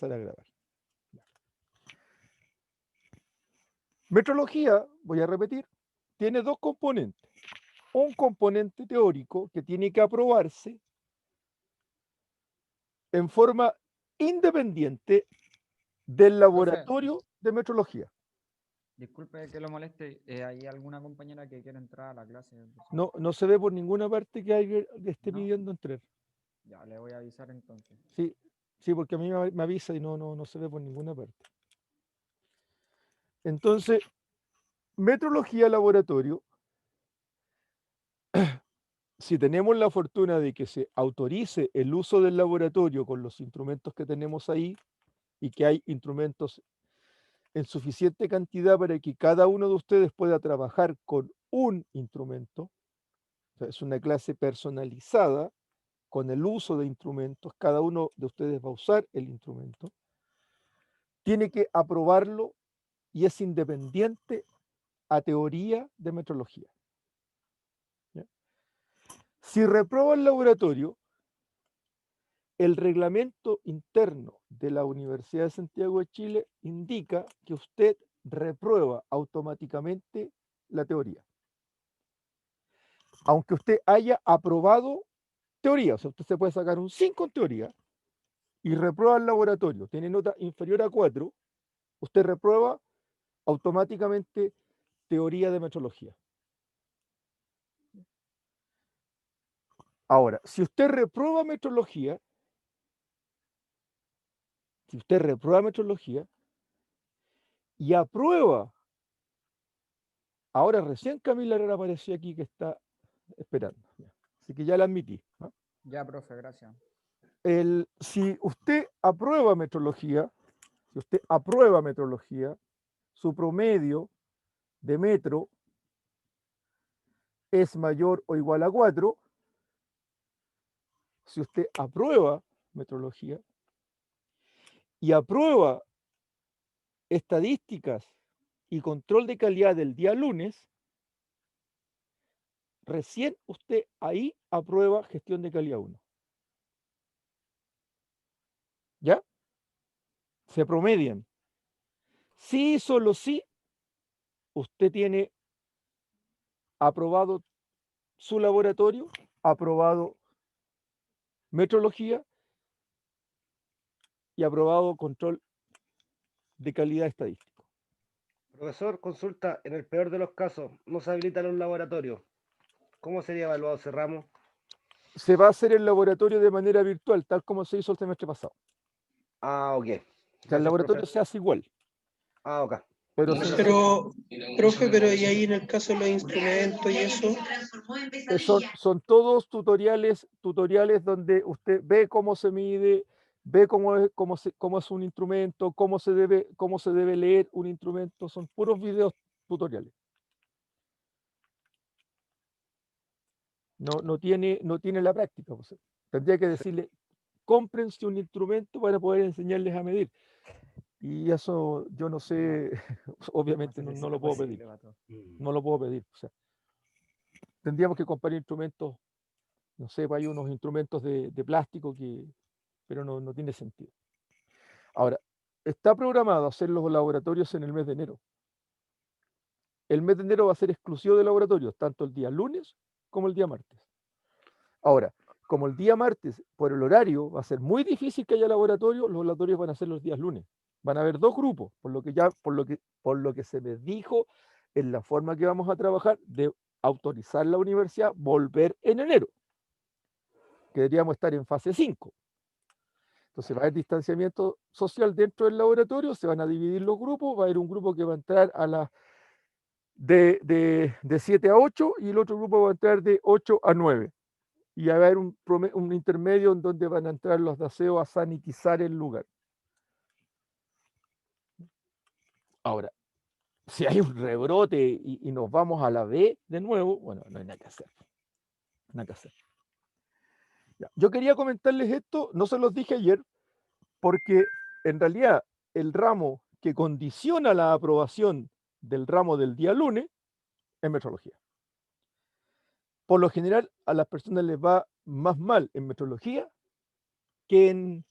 empezar a grabar. Metrología, voy a repetir, tiene dos componentes. Un componente teórico que tiene que aprobarse en forma independiente del Profe, laboratorio de metrología. disculpe que lo moleste, ¿hay alguna compañera que quiera entrar a la clase? No se ve por ninguna parte que alguien le esté ¿No? pidiendo entrar. Ya, le voy a avisar entonces. Sí, sí, porque a mí me avisa y no se ve por ninguna parte. Entonces, metrología laboratorio, si tenemos la fortuna de que se autorice el uso del laboratorio con los instrumentos que tenemos ahí y que hay instrumentos en suficiente cantidad para que cada uno de ustedes pueda trabajar con un instrumento, o sea, es una clase personalizada con el uso de instrumentos, cada uno de ustedes va a usar el instrumento, tiene que aprobarlo y es independiente a teoría de metrología. ¿Ya? Si reprueba el laboratorio, el reglamento interno de la Universidad de Santiago de Chile indica que usted reprueba automáticamente la teoría. Aunque usted haya aprobado teoría, o sea, usted se puede sacar un 5 en teoría y reprueba el laboratorio, tiene nota inferior a 4, usted reprueba automáticamente teoría de metrología. Ahora, si usted reprueba metrología, y aprueba, ahora recién Camila Herrera apareció aquí que está esperando, así que ya la admití, ¿no? Ya, profe, gracias. Si usted aprueba metrología, su promedio de metro es mayor o igual a 4, si usted aprueba metrología y aprueba estadísticas y control de calidad del día lunes, recién usted ahí aprueba gestión de calidad 1. ¿Ya? Se promedian. Sí, solo sí, usted tiene aprobado su laboratorio, aprobado metrología y aprobado control de calidad estadístico. Profesor, consulta, en el peor de los casos, no se habilitan los laboratorios. ¿Cómo sería evaluado ese ramo? Se va a hacer el laboratorio de manera virtual, tal como se hizo el semestre pasado. Ah, ok. O sea, el Gracias, laboratorio profe. se hace igual, Ah, ok. pero Muchas se, gracias. Profe, pero y ahí en el caso de los instrumentos y eso, son todos tutoriales donde usted ve cómo se mide, ve cómo es un instrumento, cómo se debe leer un instrumento, son puros videos tutoriales. No tiene la práctica. Pues. Tendría que decirle, cómprense un instrumento para poder enseñarles a medir. Y eso yo no sé, obviamente no lo puedo pedir. No lo puedo pedir. O sea, tendríamos que comprar instrumentos, no sé, hay unos instrumentos de plástico pero no tiene sentido. Ahora, está programado hacer los laboratorios en el mes de enero. El mes de enero va a ser exclusivo de laboratorios, tanto el día lunes como el día martes. Ahora, como el día martes, por el horario, va a ser muy difícil que haya laboratorio, los laboratorios van a ser los días lunes. Van a haber dos grupos, por lo que se me dijo en la forma que vamos a trabajar, de autorizar la universidad volver en enero. Que deberíamos estar en fase 5. Entonces va a haber distanciamiento social dentro del laboratorio, se van a dividir los grupos, va a haber un grupo que va a entrar a las de 7 a 8 y el otro grupo va a entrar de 8 a 9. Y va a haber un intermedio en donde van a entrar los de aseo a sanitizar el lugar. Ahora, si hay un rebrote y nos vamos a la B de nuevo, bueno, no hay nada que hacer. Nada que hacer. Ya. Yo quería comentarles esto, no se los dije ayer, porque en realidad el ramo que condiciona la aprobación del ramo del día lunes es metrología. Por lo general, a las personas les va más mal en metrología que en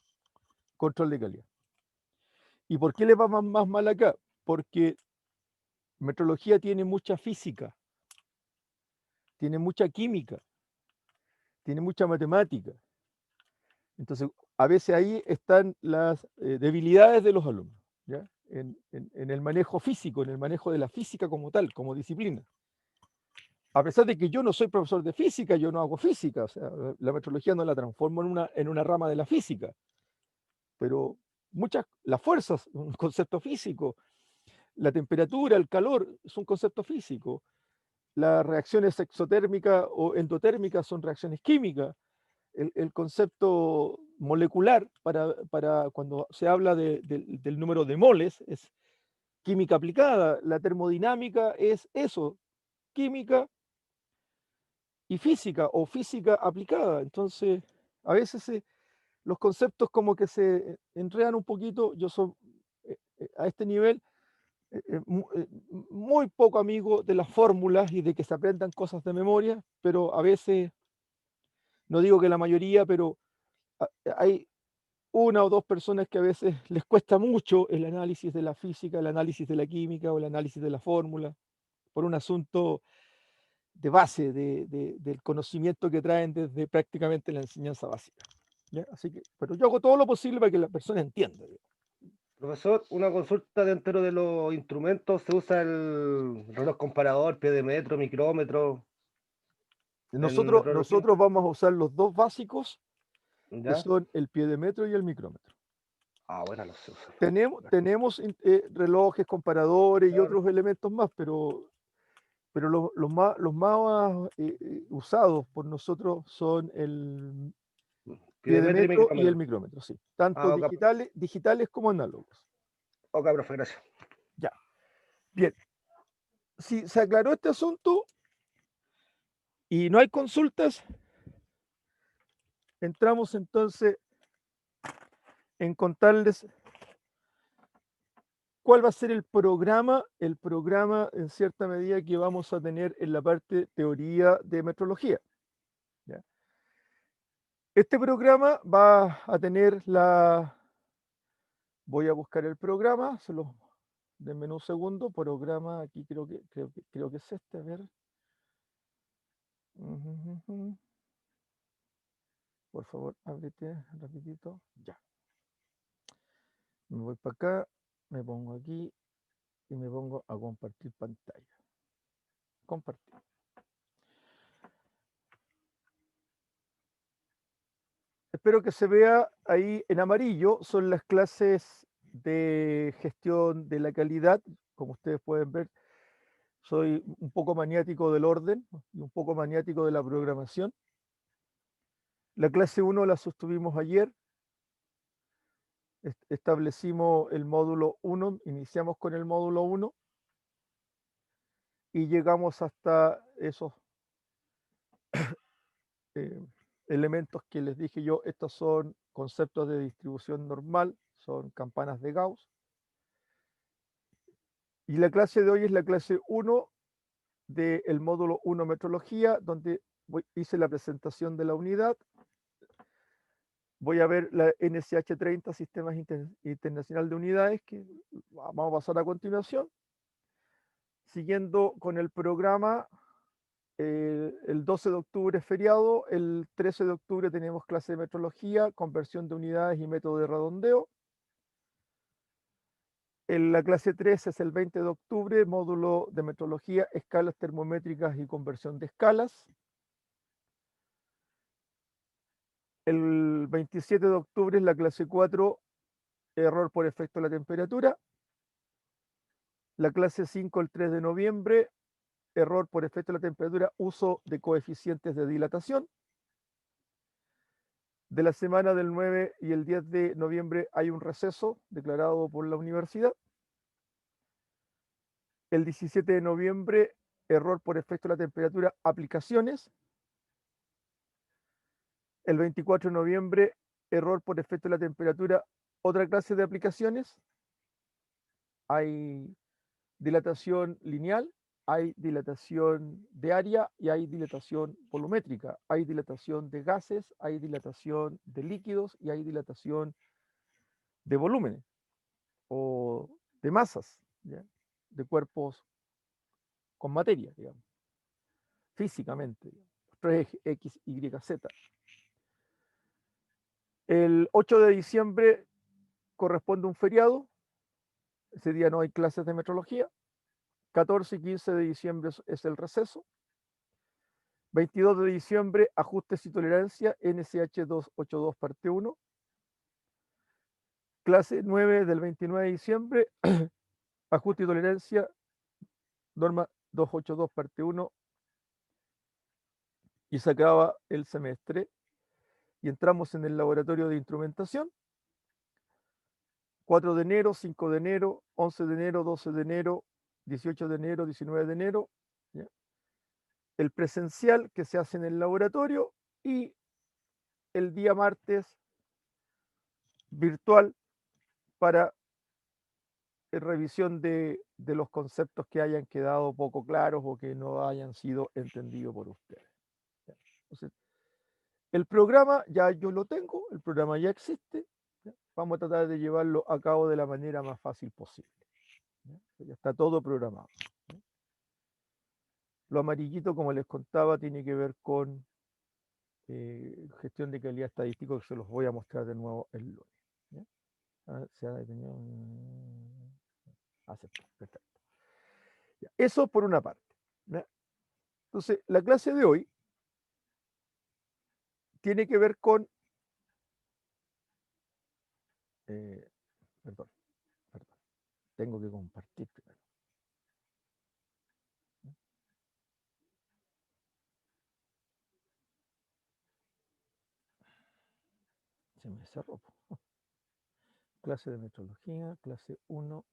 control de calidad. ¿Y por qué le va más mal acá? Porque metrología tiene mucha física, tiene mucha química, tiene mucha matemática. Entonces, a veces ahí están las debilidades de los alumnos, ¿ya? En el manejo físico, en el manejo de la física como tal, como disciplina. A pesar de que yo no soy profesor de física, yo no hago física, o sea, la metrología no la transformo en una rama de la física, pero las fuerzas, un concepto físico, la temperatura, el calor, es un concepto físico, las reacciones exotérmicas o endotérmicas son reacciones químicas, el concepto molecular para cuando se habla del número de moles es química aplicada, la termodinámica es eso, química y física o física aplicada. Entonces, a veces los conceptos como que se enredan un poquito. Yo soy a este nivel muy poco amigo de las fórmulas y de que se aprendan cosas de memoria, pero a veces, no digo que la mayoría, pero hay una o dos personas que a veces les cuesta mucho el análisis de la física, el análisis de la química o el análisis de la fórmula, por un asunto de base, del conocimiento que traen desde prácticamente la enseñanza básica. ¿Ya? Así que, pero yo hago todo lo posible para que la persona entienda. Profesor, una consulta dentro de los instrumentos, ¿se usa el reloj comparador, pie de metro, micrómetro en metrología? Nosotros vamos a usar los dos básicos, que ¿Ya? son el piedímetro y el micrómetro. Ah, bueno, no se usa. Tenemos relojes, comparadores y Claro. otros elementos más, pero los más usados por nosotros son el Pie de metro y piedímetro y el micrómetro. micrómetro, sí. Tanto Ah, ok, digitales como análogos. ok, profe, gracias. Ya. Bien. Si se aclaró este asunto y no hay consultas, entramos entonces en contarles cuál va a ser el programa en cierta medida que vamos a tener en la parte teoría de metrología. ¿Ya? Este programa va a tener voy a buscar el programa, denme un segundo, programa, aquí creo que es este, a ver. Por favor, ábrete rapidito, ya. Me voy para acá, me pongo aquí y me pongo a compartir pantalla. Compartir. Espero que se vea ahí en amarillo, son las clases de gestión de la calidad. Como ustedes pueden ver, soy un poco maniático del orden y un poco maniático de la programación. La clase 1 la sostuvimos ayer. Establecimos el módulo 1, iniciamos con el módulo 1 y llegamos hasta esos elementos que les dije yo. Estos son conceptos de distribución normal, son campanas de Gauss. Y la clase de hoy es la clase 1 del módulo 1 metrología, donde hice la presentación de la unidad. Voy a ver la NSH 30, Sistemas Internacional de Unidades, que vamos a pasar a continuación. Siguiendo con el programa, el 12 de octubre es feriado, el 13 de octubre tenemos clase de metrología, conversión de unidades y método de redondeo. La clase 3 es el 20 de octubre, módulo de metrología, escalas termométricas y conversión de escalas. El 27 de octubre es la clase 4, error por efecto de la temperatura. La clase 5, el 3 de noviembre, error por efecto de la temperatura, uso de coeficientes de dilatación. De la semana del 9 y el 10 de noviembre hay un receso declarado por la universidad. El 17 de noviembre, error por efecto de la temperatura, aplicaciones. El 24 de noviembre, error por efecto de la temperatura, otra clase de aplicaciones. Hay dilatación lineal, hay dilatación de área y hay dilatación volumétrica. Hay dilatación de gases, hay dilatación de líquidos y hay dilatación de volúmenes o de masas, ¿ya? De cuerpos con materia, digamos, físicamente, 3x, y, z. El 8 de diciembre corresponde a un feriado, ese día no hay clases de metrología. 14 y 15 de diciembre es el receso. 22 de diciembre, ajustes y tolerancia, NCH 282 parte 1. Clase 9 del 29 de diciembre, ajuste y tolerancia, norma 282 parte 1. Y se acaba el semestre. Y entramos en el laboratorio de instrumentación. 4 de enero, 5 de enero, 11 de enero, 12 de enero, 18 de enero, 19 de enero. ¿Ya? El presencial que se hace en el laboratorio y el día martes virtual para revisión de los conceptos que hayan quedado poco claros o que no hayan sido entendidos por ustedes. ¿Ya? Entonces, el programa ya yo lo tengo, el programa ya existe. ¿Ya? Vamos a tratar de llevarlo a cabo de la manera más fácil posible. ¿Ya? Ya está todo programado. ¿Ya? Lo amarillito, como les contaba, tiene que ver con gestión de calidad estadística, que se los voy a mostrar de nuevo el lunes. ¿Ya? Se ha detenido. Acepto. Perfecto. Ya, eso por una parte. ¿Ya? Entonces, la clase de hoy tiene que ver con... perdón, tengo que compartir primero. Se me cerró. Clase de metrología, clase 1.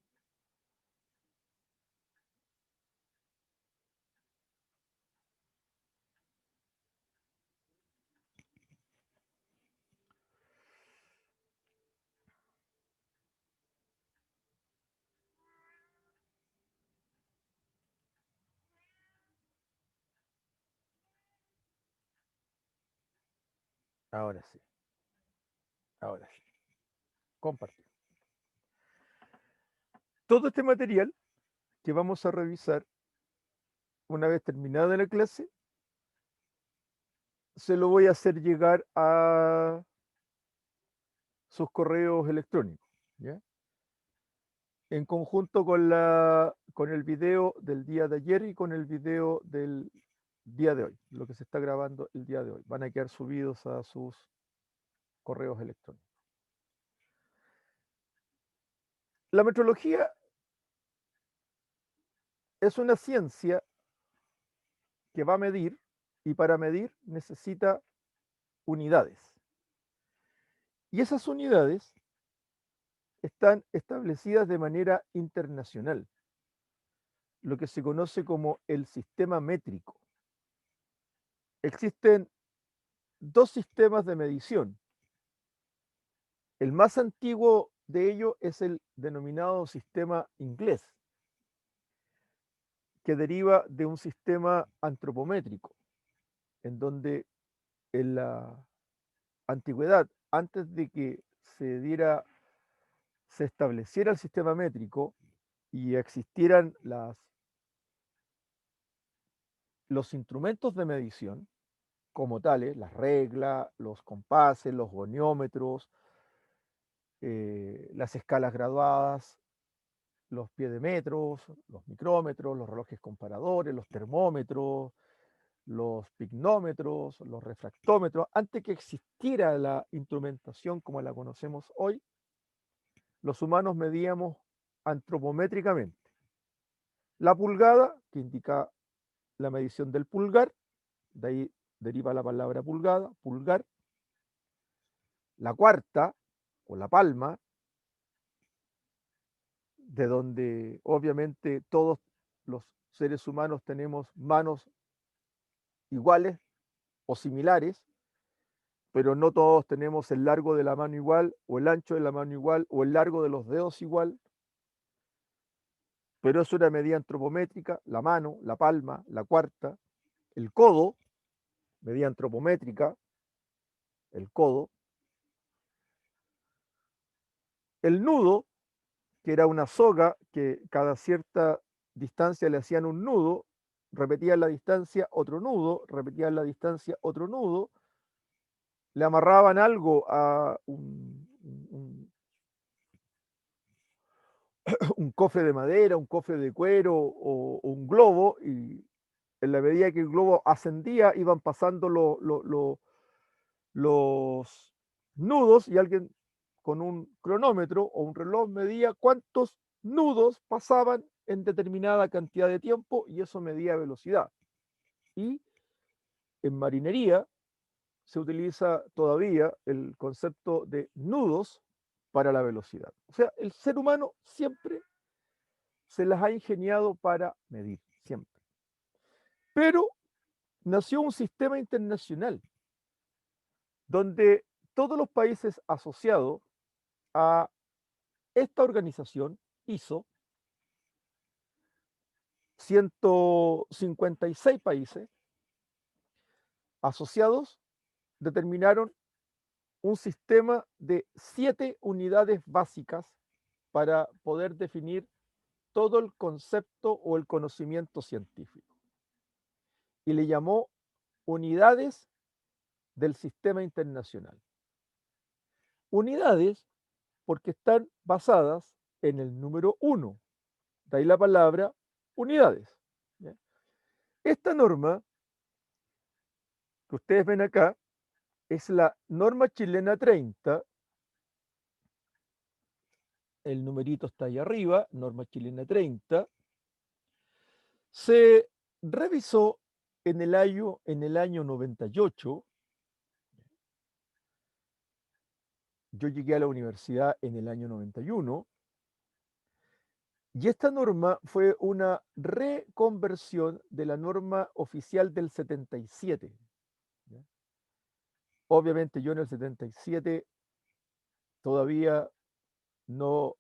Ahora sí. Ahora sí. Compartir. Todo este material que vamos a revisar una vez terminada la clase, se lo voy a hacer llegar a sus correos electrónicos, ¿ya? En conjunto con el video del día de ayer y con el video del día de hoy, lo que se está grabando el día de hoy. Van a quedar subidos a sus correos electrónicos. La metrología es una ciencia que va a medir y para medir necesita unidades. Y esas unidades están establecidas de manera internacional, lo que se conoce como el sistema métrico. Existen dos sistemas de medición. El más antiguo de ellos es el denominado sistema inglés, que deriva de un sistema antropométrico, en donde en la antigüedad, antes de que se estableciera el sistema métrico y existieran los instrumentos de medición como tales, las reglas, los compases, los goniómetros, las escalas graduadas, los piedemetros, los micrómetros, los relojes comparadores, los termómetros, los pignómetros, los refractómetros. Antes que existiera la instrumentación como la conocemos hoy, los humanos medíamos antropométricamente. La pulgada, que indica la medición del pulgar, de ahí deriva la palabra pulgada, pulgar. La cuarta, o la palma, de donde obviamente todos los seres humanos tenemos manos iguales o similares, pero no todos tenemos el largo de la mano igual, o el ancho de la mano igual, o el largo de los dedos igual, pero es una medida antropométrica. La mano, la palma, la cuarta, el codo, medida antropométrica, el codo, el nudo, que era una soga que cada cierta distancia le hacían un nudo, repetían la distancia, otro nudo, repetían la distancia, otro nudo, le amarraban algo a un cofre de madera, un cofre de cuero o un globo, y en la medida que el globo ascendía iban pasando los nudos, y alguien con un cronómetro o un reloj medía cuántos nudos pasaban en determinada cantidad de tiempo, y eso medía velocidad. Y en marinería se utiliza todavía el concepto de nudos para la velocidad. O sea, el ser humano siempre se las ha ingeniado para medir, siempre. Pero nació un sistema internacional donde todos los países asociados a esta organización ISO, 156 países asociados, determinaron un sistema de 7 unidades básicas para poder definir todo el concepto o el conocimiento científico. Y le llamó unidades del sistema internacional. Unidades porque están basadas en el número 1. De ahí la palabra unidades. ¿Ya? Esta norma que ustedes ven acá es la norma chilena 30. El numerito está ahí arriba, norma chilena 30. Se revisó en el año 98. Yo llegué a la universidad en el año 91. Y esta norma fue una reconversión de la norma oficial del 77. ¿Ya? Obviamente yo en el 77 todavía no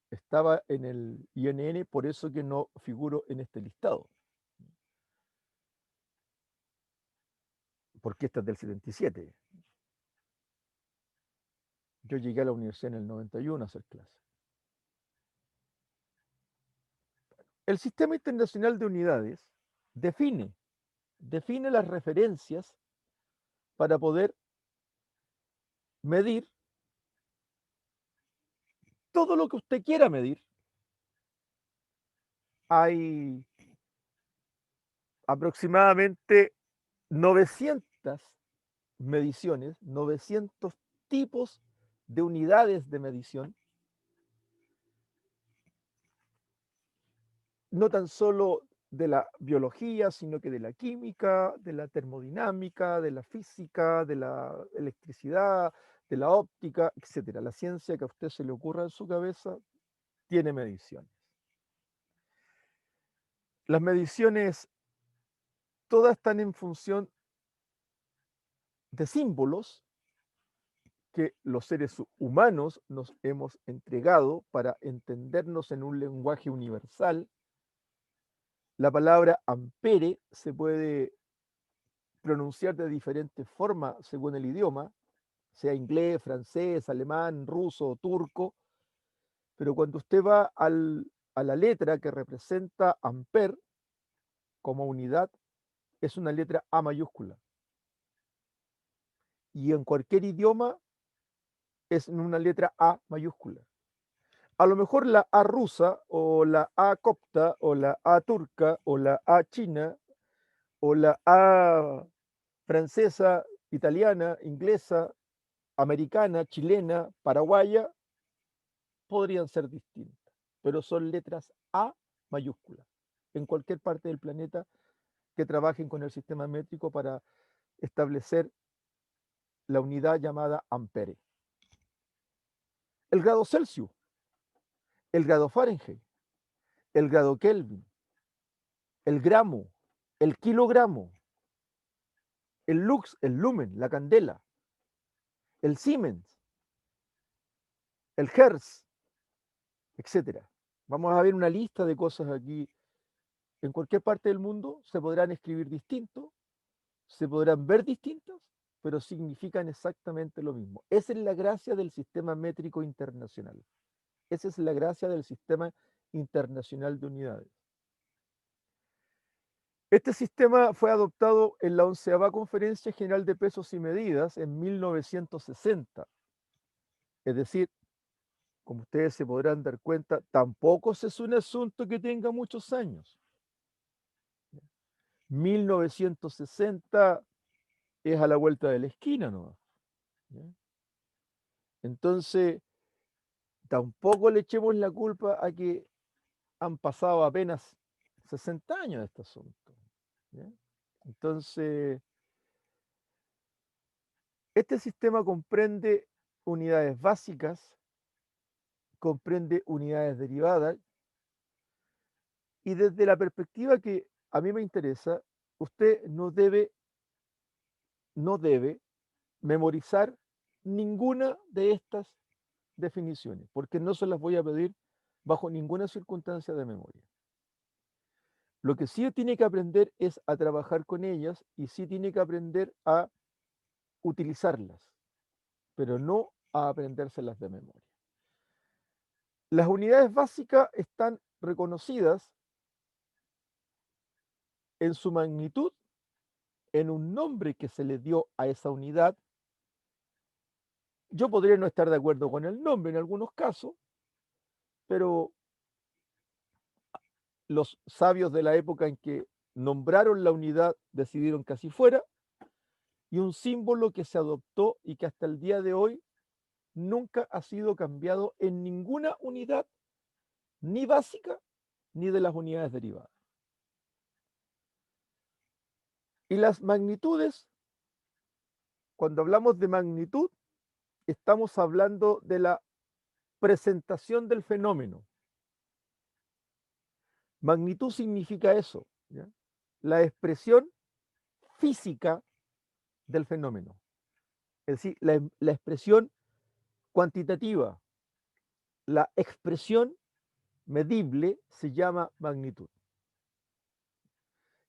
estaba en el INN, por eso que no figuro en este listado. Porque esta es del 77. Yo llegué a la universidad en el 91 a hacer clase. El Sistema Internacional de Unidades define las referencias para poder medir todo lo que usted quiera medir. Hay aproximadamente 900 mediciones, 900 tipos de unidades de medición, no tan solo de la biología, sino que de la química, de la termodinámica, de la física, de la electricidad, de la óptica, etcétera. La ciencia que a usted se le ocurra en su cabeza tiene mediciones. Las mediciones todas están en función de símbolos que los seres humanos nos hemos entregado para entendernos en un lenguaje universal. La palabra ampere se puede pronunciar de diferentes formas según el idioma, sea inglés, francés, alemán, ruso, turco, pero cuando usted va a la letra que representa amper como unidad, es una letra A mayúscula. Y en cualquier idioma es una letra A mayúscula. A lo mejor la A rusa o la A copta o la A turca o la A china o la A francesa, italiana, inglesa, americana, chilena, paraguaya, podrían ser distintas, pero son letras A mayúsculas en cualquier parte del planeta que trabajen con el sistema métrico para establecer la unidad llamada ampere. El grado Celsius, el grado Fahrenheit, el grado Kelvin, el gramo, el kilogramo, el lux, el lumen, la candela, el Siemens, el hertz, etcétera. Vamos a ver una lista de cosas aquí. En cualquier parte del mundo se podrán escribir distintos, se podrán ver distintos, pero significan exactamente lo mismo. Esa es la gracia del sistema métrico internacional. Esa es la gracia del sistema internacional de unidades. Este sistema fue adoptado en la 11ª Conferencia General de Pesos y Medidas en 1960. Es decir, como ustedes se podrán dar cuenta, tampoco es un asunto que tenga muchos años. 1960 es a la vuelta de la esquina, ¿no? Entonces, tampoco le echemos la culpa a que han pasado apenas 60 años de este asunto. ¿Ya? Entonces, este sistema comprende unidades básicas, comprende unidades derivadas, y desde la perspectiva que a mí me interesa, usted no debe memorizar ninguna de estas definiciones, porque no se las voy a pedir bajo ninguna circunstancia de memoria. Lo que sí tiene que aprender es a trabajar con ellas y sí tiene que aprender a utilizarlas, pero no a aprendérselas de memoria. Las unidades básicas están reconocidas en su magnitud, en un nombre que se le dio a esa unidad. Yo podría no estar de acuerdo con el nombre en algunos casos, pero los sabios de la época en que nombraron la unidad decidieron que así fuera, y un símbolo que se adoptó y que hasta el día de hoy nunca ha sido cambiado en ninguna unidad, ni básica, ni de las unidades derivadas. Y las magnitudes, cuando hablamos de magnitud, estamos hablando de la presentación del fenómeno. Magnitud significa eso, ¿ya? La expresión física del fenómeno. Es decir, la expresión cuantitativa, la expresión medible se llama magnitud.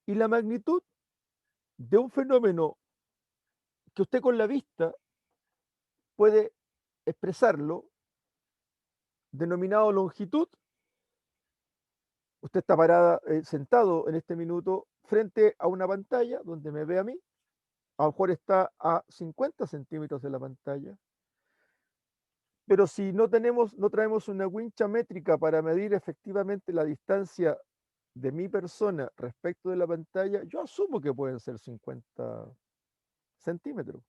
Y la magnitud de un fenómeno que usted con la vista puede expresarlo, denominado longitud. Usted está sentado en este minuto frente a una pantalla donde me ve a mí. A lo mejor está a 50 centímetros de la pantalla. Pero si no traemos una wincha métrica para medir efectivamente la distancia de mi persona respecto de la pantalla, yo asumo que pueden ser 50 centímetros.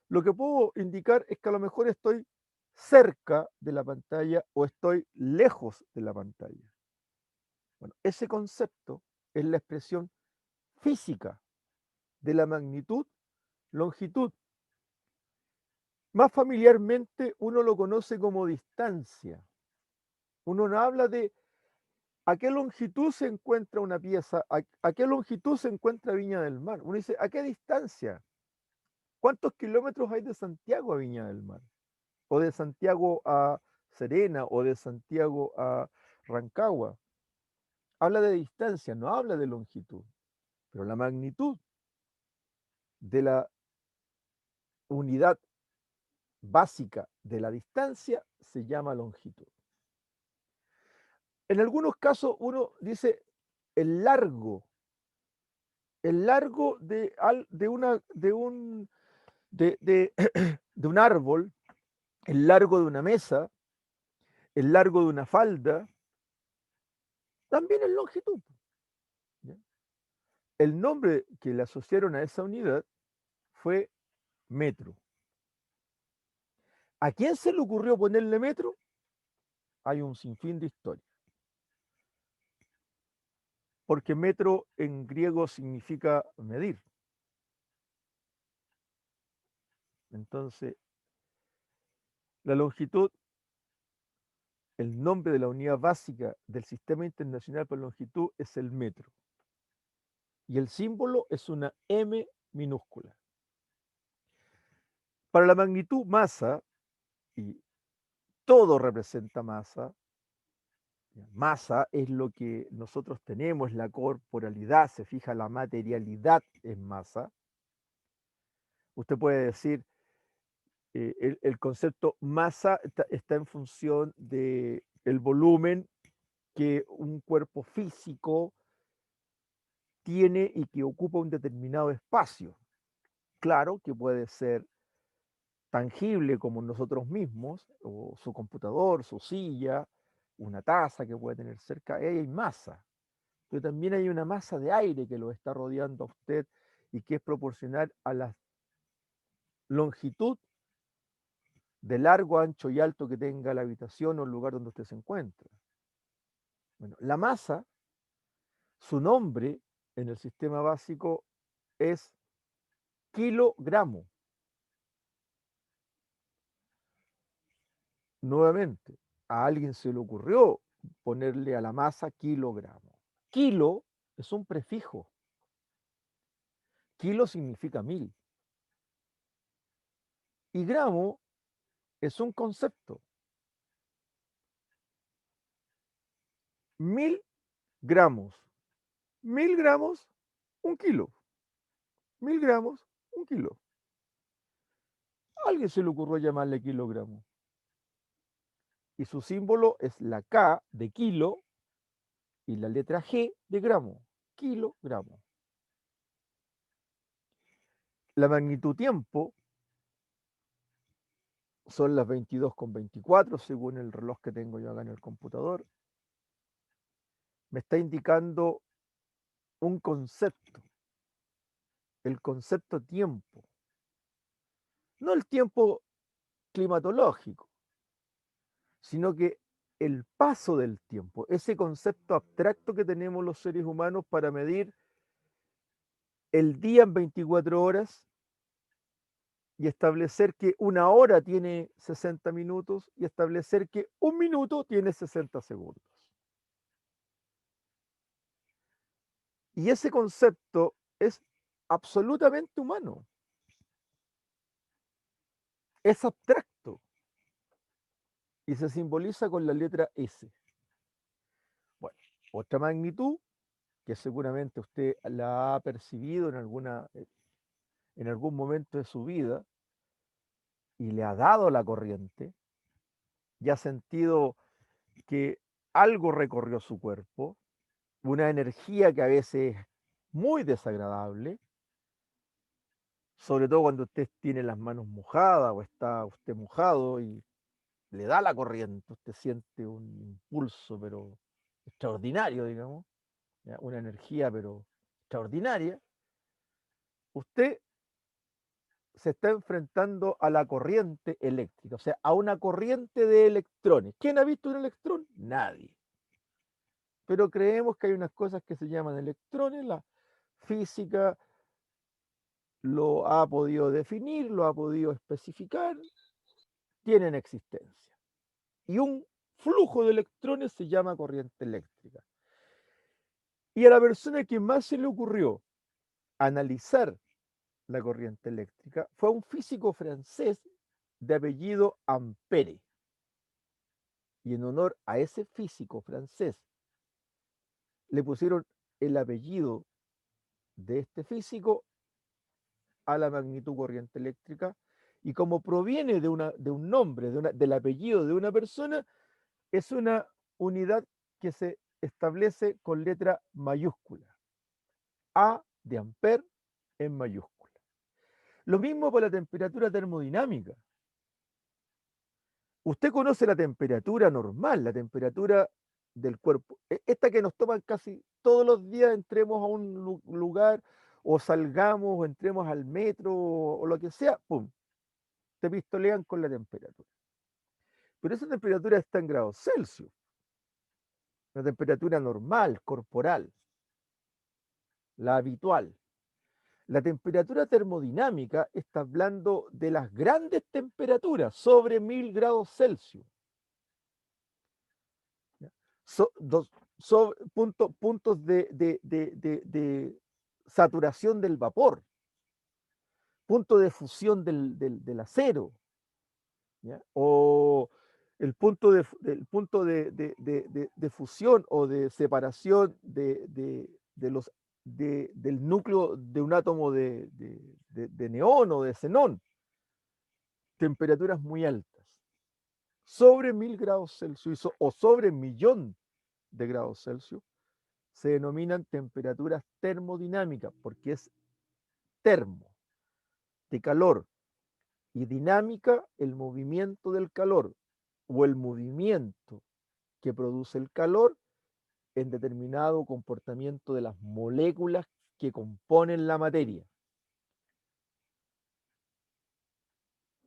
Lo que puedo indicar es que a lo mejor estoy cerca de la pantalla o estoy lejos de la pantalla. Bueno, ese concepto es la expresión física de la magnitud, longitud. Más familiarmente uno lo conoce como distancia. Uno no habla de a qué longitud se encuentra una pieza, a qué longitud se encuentra Viña del Mar. Uno dice, ¿a qué distancia? ¿Cuántos kilómetros hay de Santiago a Viña del Mar? O de Santiago a Serena, o de Santiago a Rancagua. Habla de distancia, no habla de longitud. Pero la magnitud de la unidad básica de la distancia se llama longitud. En algunos casos uno dice el largo de un árbol, el largo de una mesa, el largo de una falda, también es longitud. ¿Ya? El nombre que le asociaron a esa unidad fue metro. ¿A quién se le ocurrió ponerle metro? Hay un sinfín de historias. Porque metro en griego significa medir. Entonces, la longitud, el nombre de la unidad básica del Sistema Internacional por Longitud es el metro. Y el símbolo es una M minúscula. Para la magnitud masa, y todo representa masa, masa es lo que nosotros tenemos, la corporalidad, se fija la materialidad en masa. Usted puede decir, el concepto masa está en función del volumen que un cuerpo físico tiene y que ocupa un determinado espacio. Claro que puede ser tangible como nosotros mismos, o su computador, su silla, una taza que puede tener cerca, ahí hay masa. Pero también hay una masa de aire que lo está rodeando a usted y que es proporcional a la longitud de largo, ancho y alto que tenga la habitación o el lugar donde usted se encuentra. Bueno, la masa, su nombre en el sistema básico es kilogramo. Nuevamente, a alguien se le ocurrió ponerle a la masa kilogramo. Kilo es un prefijo. Kilo significa 1000. Y gramo es un concepto. 1000 gramos. 1000 gramos, un kilo. 1000 gramos, un kilo. A alguien se le ocurrió llamarle kilogramo. Y su símbolo es la K de kilo y la letra G de gramo. Kilogramo. La magnitud tiempo son las 22:24 según el reloj que tengo yo acá en el computador. Me está indicando un concepto, el concepto tiempo. No el tiempo climatológico, sino que el paso del tiempo, ese concepto abstracto que tenemos los seres humanos para medir el día en 24 horas y establecer que una hora tiene 60 minutos y establecer que un minuto tiene 60 segundos. Y ese concepto es absolutamente humano. Es abstracto y se simboliza con la letra S. Bueno, otra magnitud que seguramente usted la ha percibido en algún momento de su vida y le ha dado la corriente y ha sentido que algo recorrió su cuerpo, una energía que a veces es muy desagradable, sobre todo cuando usted tiene las manos mojadas o está usted mojado y le da la corriente, usted siente un impulso, pero extraordinario, digamos, ¿ya? Una energía, pero extraordinaria. Usted se está enfrentando a la corriente eléctrica, o sea, a una corriente de electrones. ¿Quién ha visto un electrón? Nadie. Pero creemos que hay unas cosas que se llaman electrones, la física lo ha podido definir, lo ha podido especificar, tienen existencia. Y un flujo de electrones se llama corriente eléctrica. Y a la persona que más se le ocurrió analizar la corriente eléctrica fue un físico francés de apellido Ampère. Y en honor a ese físico francés le pusieron el apellido de este físico a la magnitud corriente eléctrica, y como proviene de un nombre, del apellido de una persona, es una unidad que se establece con letra mayúscula. A de Ampère en mayúscula. Lo mismo para la temperatura termodinámica. Usted conoce la temperatura normal, la temperatura del cuerpo. Esta que nos toman casi todos los días, entremos a un lugar o salgamos o entremos al metro o lo que sea, ¡pum! Te pistolean con la temperatura. Pero esa temperatura está en grados Celsius. La temperatura normal, corporal, la habitual. La temperatura termodinámica está hablando de las grandes temperaturas, sobre 1000 grados Celsius. Puntos de saturación del vapor, punto de fusión del acero, ¿ya? O el punto de fusión o de separación del núcleo de un átomo de neón o de xenón. temperaturas muy altas, sobre 1000 grados Celsius o sobre 1.000.000 de grados Celsius, se denominan temperaturas termodinámicas, porque es termo, de calor, y dinámica, el movimiento del calor o el movimiento que produce el calor en determinado comportamiento de las moléculas que componen la materia.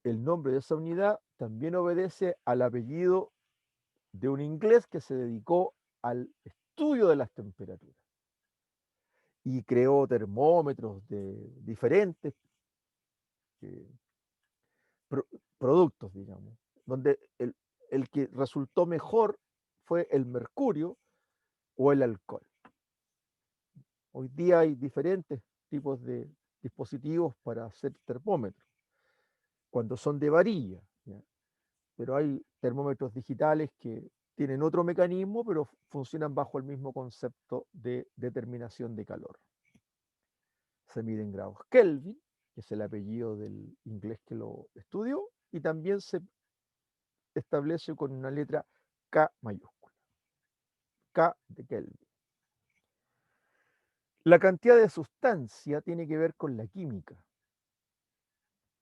El nombre de esa unidad también obedece al apellido de un inglés que se dedicó al estudio de las temperaturas y creó termómetros de diferentes eh, productos, digamos, donde el que resultó mejor fue el mercurio o el alcohol. Hoy día hay diferentes tipos de dispositivos para hacer termómetros, cuando son de varilla, ¿ya? Pero hay termómetros digitales que tienen otro mecanismo, pero funcionan bajo el mismo concepto de determinación de calor. Se mide en grados Kelvin, que es el apellido del inglés que lo estudió, y también se establece con una letra K mayúscula, K de Kelvin. La cantidad de sustancia tiene que ver con la química.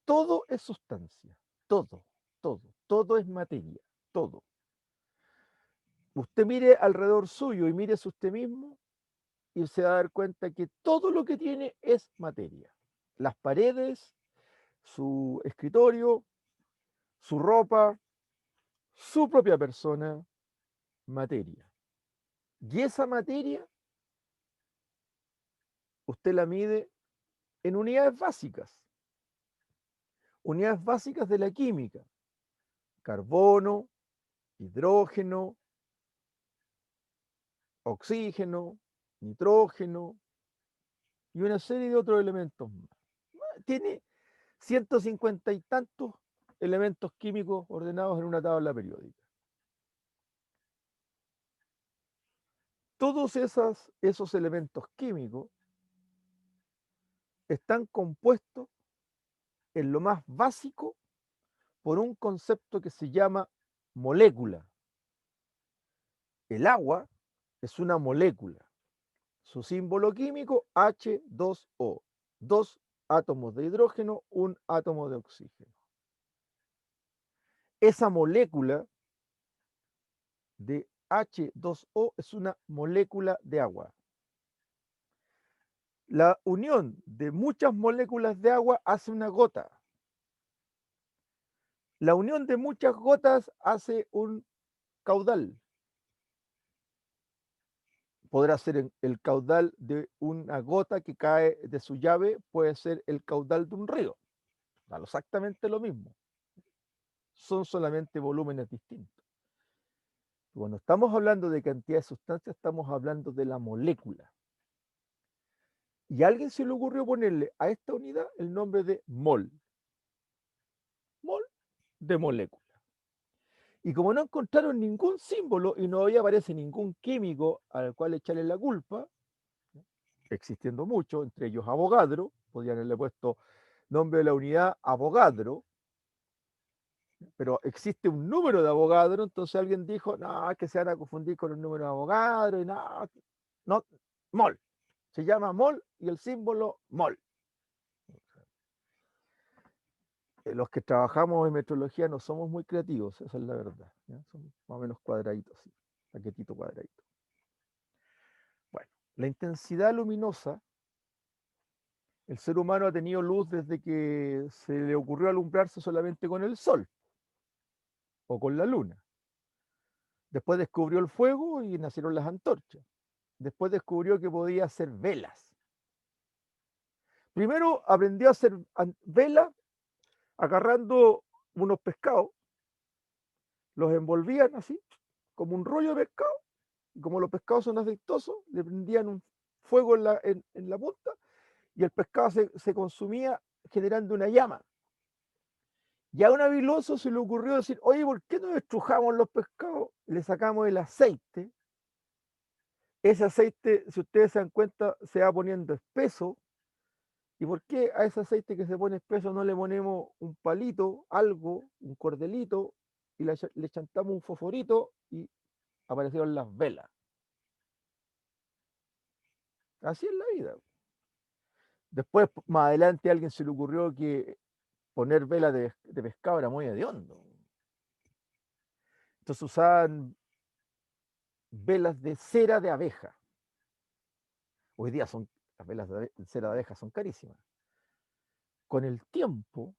Todo es sustancia, todo es materia, todo. Usted mire alrededor suyo y mírese usted mismo y se va a dar cuenta que todo lo que tiene es materia. Las paredes, su escritorio, su ropa, su propia persona, materia. Y esa materia usted la mide en unidades básicas de la química: carbono, hidrógeno, oxígeno, nitrógeno y una serie de otros elementos más. Tiene 150 y tantos elementos químicos ordenados en una tabla periódica. Todos esos elementos químicos están compuestos en lo más básico por un concepto que se llama molécula. El agua es una molécula. Su símbolo químico, H2O. 2 átomos de hidrógeno, 1 átomo de oxígeno. Esa molécula de H2O es una molécula de agua. La unión de muchas moléculas de agua hace una gota. La unión de muchas gotas hace un caudal. Podrá ser el caudal de una gota que cae de su llave, puede ser el caudal de un río. Da exactamente lo mismo. Son solamente volúmenes distintos. Cuando estamos hablando de cantidad de sustancias, estamos hablando de la molécula. Y a alguien se le ocurrió ponerle a esta unidad el nombre de mol. Mol de molécula. Y como no encontraron ningún símbolo y no había aparece ningún químico al cual echarle la culpa, existiendo mucho, entre ellos Avogadro, podrían haberle puesto nombre de la unidad Avogadro, pero existe un número de Avogadro, entonces alguien dijo, no, que se van a confundir con el número de Avogadro, y no, mol. Se llama mol y el símbolo mol. Los que trabajamos en metrología no somos muy creativos, esa es la verdad. ¿Ya? Son más o menos cuadraditos, así, paquetito cuadradito. Bueno, la intensidad luminosa, el ser humano ha tenido luz desde que se le ocurrió alumbrarse solamente con el sol o con la luna. Después descubrió el fuego y nacieron las antorchas. Después descubrió que podía hacer velas. Primero aprendió a hacer velas agarrando unos pescados, los envolvían así, como un rollo de pescado, y como los pescados son aceitosos, le prendían un fuego en la punta y el pescado se consumía generando una llama. Y a un habiloso se le ocurrió decir, oye, ¿por qué no estrujamos los pescados? Le sacamos el aceite. Ese aceite, si ustedes se dan cuenta, se va poniendo espeso ¿Y por qué a ese aceite que se pone espeso no le ponemos un palito, algo, un cordelito, y le chantamos un fosforito y aparecieron las velas? Así es la vida. Después, más adelante, a alguien se le ocurrió que poner velas de pescado era muy hediondo. Entonces usaban velas de cera de abeja. Hoy día las velas de cera de abeja son carísimas. Con el tiempo,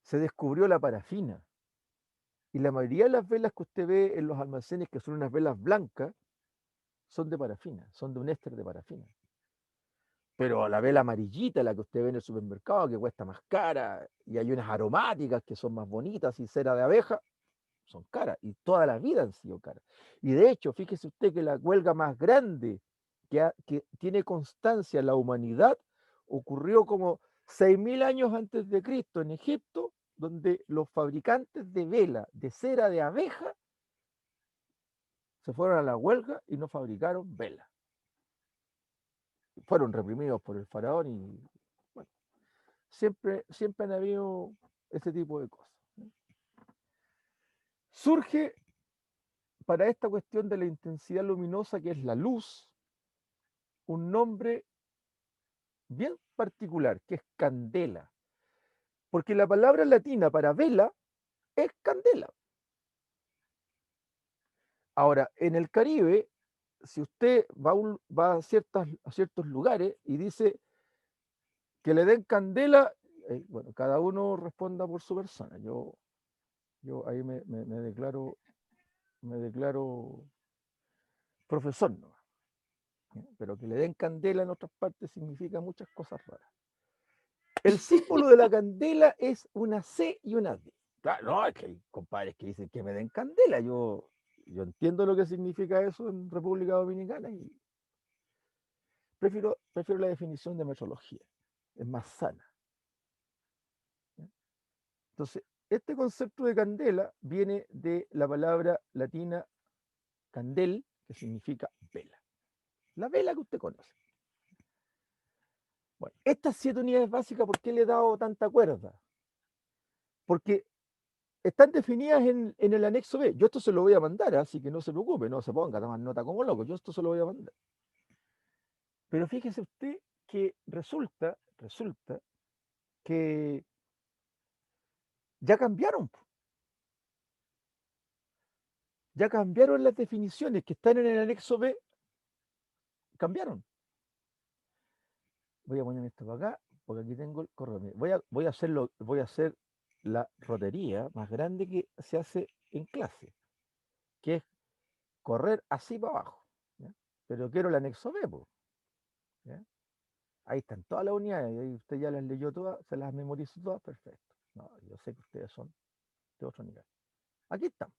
se descubrió la parafina. Y la mayoría de las velas que usted ve en los almacenes, que son unas velas blancas, son de parafina, son de un éster de parafina. Pero la vela amarillita, la que usted ve en el supermercado, que cuesta más cara, y hay unas aromáticas que son más bonitas y cera de abeja, son caras, y toda la vida han sido caras. Y de hecho, fíjese usted que la huelga más grande que tiene constancia en la humanidad ocurrió como 6.000 años antes de Cristo en Egipto, donde los fabricantes de vela de cera de abeja se fueron a la huelga y no fabricaron velas. Fueron reprimidos por el faraón y bueno, siempre han habido ese tipo de cosas. Surge para esta cuestión de la intensidad luminosa, que es la luz, un nombre bien particular, que es candela. Porque la palabra latina para vela es candela. Ahora, en el Caribe, si usted va a ciertos lugares y dice que le den candela, bueno, cada uno responda por su persona. Yo ahí me declaro profesor, ¿no? Pero que le den candela en otras partes significa muchas cosas raras. El símbolo de la candela es una C y una D. Claro, no, es que hay compadres que dicen que me den candela. Yo entiendo lo que significa eso en República Dominicana y prefiero la definición de metrología. Es más sana. Entonces, este concepto de candela viene de la palabra latina candel, que significa vela. La vela que usted conoce. Bueno, estas 7 unidades básicas, ¿por qué le he dado tanta cuerda? Porque están definidas en el anexo B. Yo esto se lo voy a mandar, así que no se preocupe, no se ponga, toma nota como loco. Yo esto se lo voy a mandar. Pero fíjese usted que resulta que ya cambiaron. Ya cambiaron las definiciones que están en el anexo B. Cambiaron. Voy a poner esto para acá, porque aquí tengo el correo. Voy a hacer la rotería más grande que se hace en clase, que es correr así para abajo. ¿Ya? Pero quiero el anexo B, po, ¿ya? Ahí están todas las unidades, y ahí usted ya las leyó todas, se las memorizó todas, perfecto. No, yo sé que ustedes son de otro nivel. Aquí están.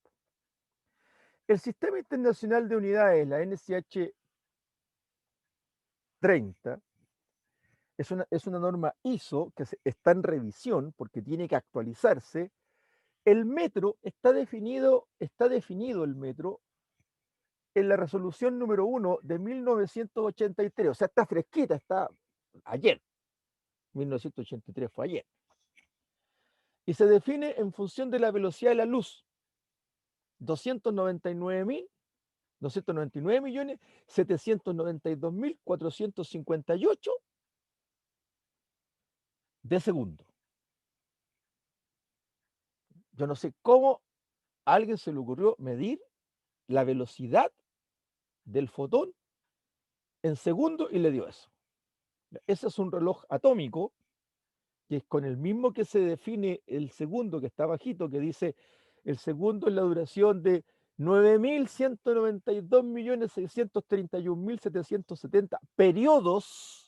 El Sistema Internacional de Unidades, la NCH 30, es una norma ISO que está en revisión porque tiene que actualizarse. El metro está definido el metro en la resolución número 1 de 1983, o sea, está fresquita, está ayer. 1983 fue ayer. Y se define en función de la velocidad de la luz. 299.792.458 de segundo. Yo no sé cómo a alguien se le ocurrió medir la velocidad del fotón en segundo y le dio eso. Ese es un reloj atómico que es con el mismo que se define el segundo, que está bajito, que dice el segundo es la duración de 9.192.631.770 periodos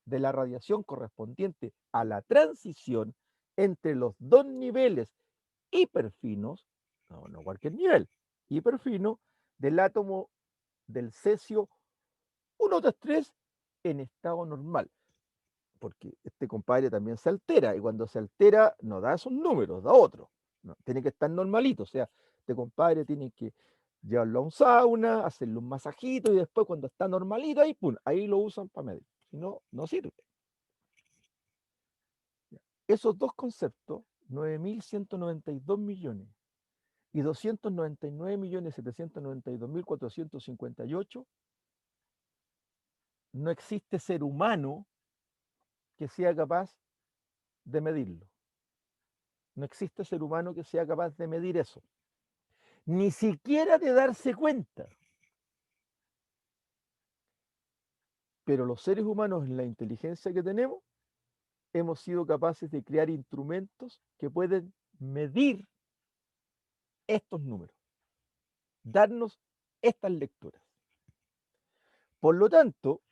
de la radiación correspondiente a la transición entre los dos niveles hiperfinos, no cualquier nivel, hiperfino, del átomo del cesio 123 en estado normal. Porque este compadre también se altera, y cuando se altera no da esos números, da otros. ¿No? Tiene que estar normalito, o sea, este compadre tiene que llevarlo a un sauna, hacerle un masajito, y después cuando está normalito, ahí, pum, ahí lo usan para medir. Si no, no sirve. Esos dos conceptos, 9.192 millones y 299.792.458, no existe ser humano que sea capaz de medirlo. No existe ser humano que sea capaz de medir eso. Ni siquiera de darse cuenta. Pero los seres humanos, en la inteligencia que tenemos, hemos sido capaces de crear instrumentos que pueden medir estos números, darnos estas lecturas. Por lo tanto,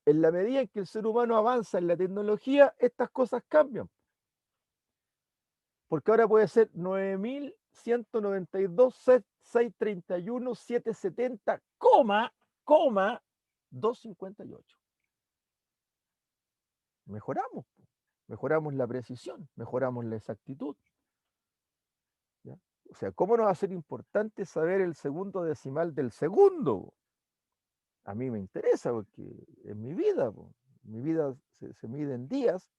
en la medida en que el ser humano avanza en la tecnología, estas cosas cambian. Porque ahora puede ser 9.192.631.770, 258. Mejoramos la precisión, mejoramos la exactitud. ¿Ya? O sea, ¿cómo nos va a ser importante saber el segundo decimal del segundo? A mí me interesa porque en mi vida se mide en días,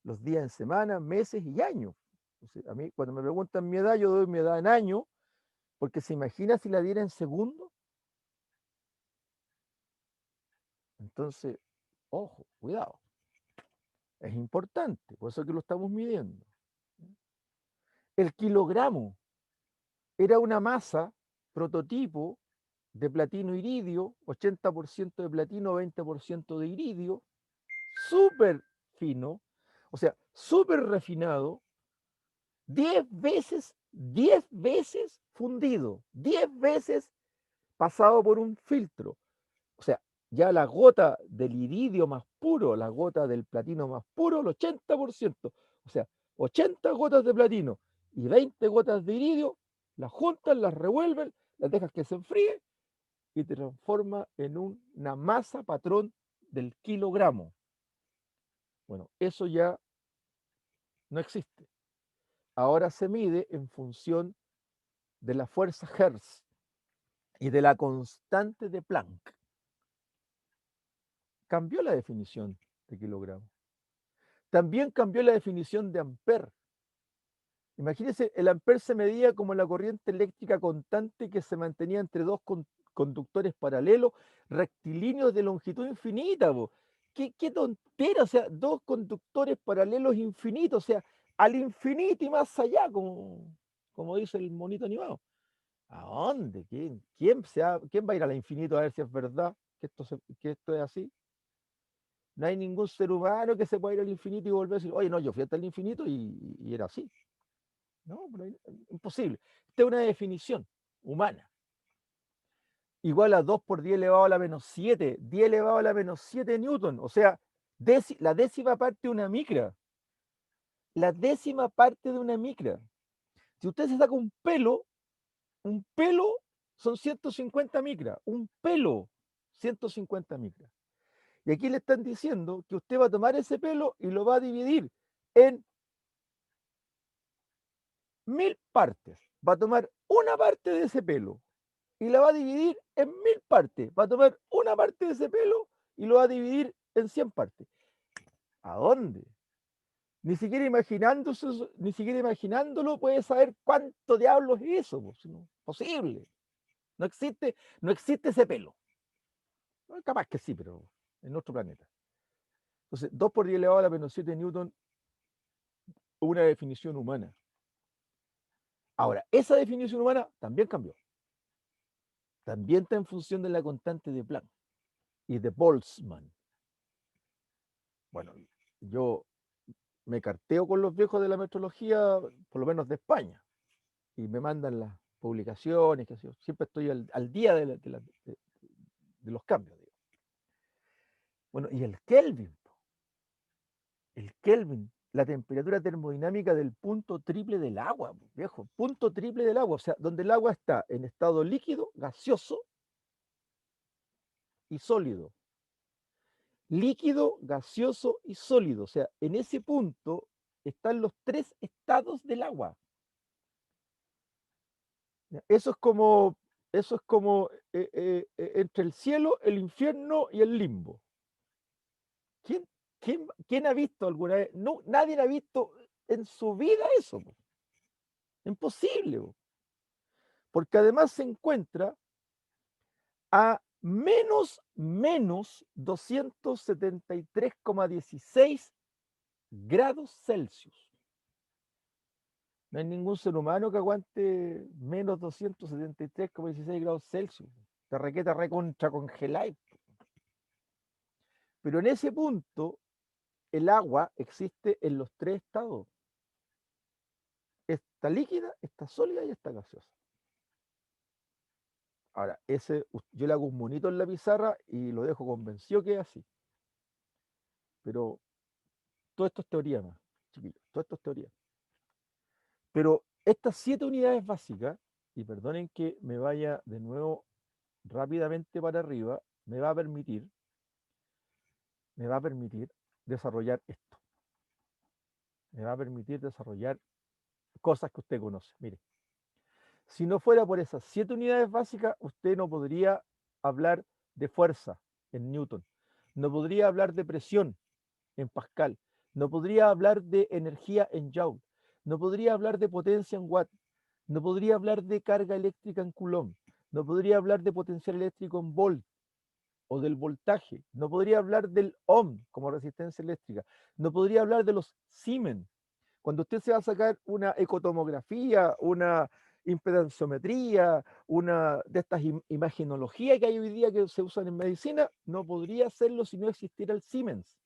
los días en semanas, meses y años. Entonces, a mí cuando me preguntan mi edad, yo doy mi edad en años, porque se imagina si la diera en segundo. Entonces, ojo, cuidado. Es importante, por eso que lo estamos midiendo. El kilogramo era una masa prototipo de platino iridio, 80% de platino, 20% de iridio, súper fino, o sea, súper refinado, 10 veces fundido, 10 veces pasado por un filtro. O sea, ya la gota del iridio más puro, la gota del platino más puro, el 80%. O sea, 80 gotas de platino y 20 gotas de iridio, las juntan, las revuelven, las dejas que se enfríe y te transforma en una masa patrón del kilogramo. Bueno, eso ya no existe. Ahora se mide en función de la fuerza Hertz y de la constante de Planck. Cambió la definición de kilogramo. También cambió la definición de amper. Imagínense, el amper se medía como la corriente eléctrica constante que se mantenía entre dos conductores paralelos rectilíneos de longitud infinita. ¿Qué tontera? O sea, dos conductores paralelos infinitos, o sea, al infinito y más allá, como dice el monito animado. ¿A dónde? ¿Quién va a ir al infinito a ver si es verdad que esto es así? No hay ningún ser humano que se pueda ir al infinito y volver a decir, oye, no, yo fui hasta el infinito y era así. No, imposible. Esta es una definición humana. Igual a 2 por 10 elevado a la menos 7, 10 elevado a la menos 7 newton. O sea, la décima parte de una micra. La décima parte de una micra. Si usted se saca un pelo son 150 micras. Un pelo, 150 micras. Y aquí le están diciendo que usted va a tomar ese pelo y lo va a dividir en 1000 partes. Va a tomar una parte de ese pelo y la va a dividir en 1000 partes. Va a tomar una parte de ese pelo y lo va a dividir en 100 partes. ¿A dónde? Ni siquiera imaginándolo puede saber cuánto diablos es eso. Pues, no, posible. No existe ese pelo. Capaz que sí, pero en otro planeta. Entonces, 2 por 10 elevado a la menos 7 newton, una definición humana. Ahora, esa definición humana también cambió. También está en función de la constante de Planck y de Boltzmann. Bueno, yo me carteo con los viejos de la metrología, por lo menos de España, y me mandan las publicaciones, que siempre estoy al día de los cambios. Digamos. Bueno, y el Kelvin, la temperatura termodinámica del punto triple del agua, viejo, punto triple del agua, o sea, donde el agua está en estado líquido, gaseoso y sólido. Líquido, gaseoso y sólido, o sea, en ese punto están los 3 estados del agua. Eso es como entre el cielo, el infierno y el limbo. ¿Quién ha visto alguna vez? No, nadie ha visto en su vida eso. Po. Imposible. Po. Porque además se encuentra a menos 273,16 grados Celsius. No hay ningún ser humano que aguante menos 273,16 grados Celsius. Te requeta recontra congeláis. Pero en ese punto, el agua existe en los tres estados. Está líquida, está sólida y está gaseosa. Ahora, yo le hago un monito en la pizarra y lo dejo convencido que es así. Pero todo esto es teoría más, chiquillos, todo esto es teoría. Pero estas 7 unidades básicas, y perdonen que me vaya de nuevo rápidamente para arriba, me va a permitir desarrollar esto. Me va a permitir desarrollar cosas que usted conoce. Mire, si no fuera por esas 7 unidades básicas, usted no podría hablar de fuerza en Newton, no podría hablar de presión en Pascal, no podría hablar de energía en Joule, no podría hablar de potencia en Watt, no podría hablar de carga eléctrica en Coulomb, no podría hablar de potencial eléctrico en Volt o del voltaje, no podría hablar del Ohm como resistencia eléctrica, no podría hablar de los Siemens. Cuando usted se va a sacar una ecotomografía, una impedanciometría, una de estas imagenologías que hay hoy día que se usan en medicina, no podría hacerlo si no existiera el Siemens.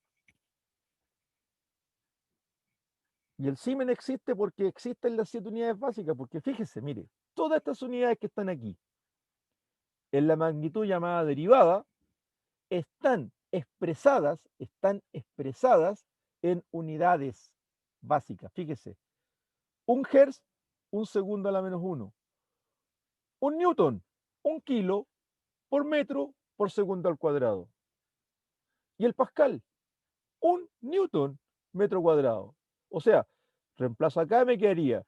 Y el Siemens existe porque existen las 7 unidades básicas, porque fíjese, mire, todas estas unidades que están aquí, en la magnitud llamada derivada, están expresadas en unidades básicas. Fíjese, 1 Hz, 1 segundo a la menos 1. 1 Newton, 1 kilo por metro por segundo al cuadrado. Y el Pascal, 1 Newton metro cuadrado. O sea, reemplazo acá, me quedaría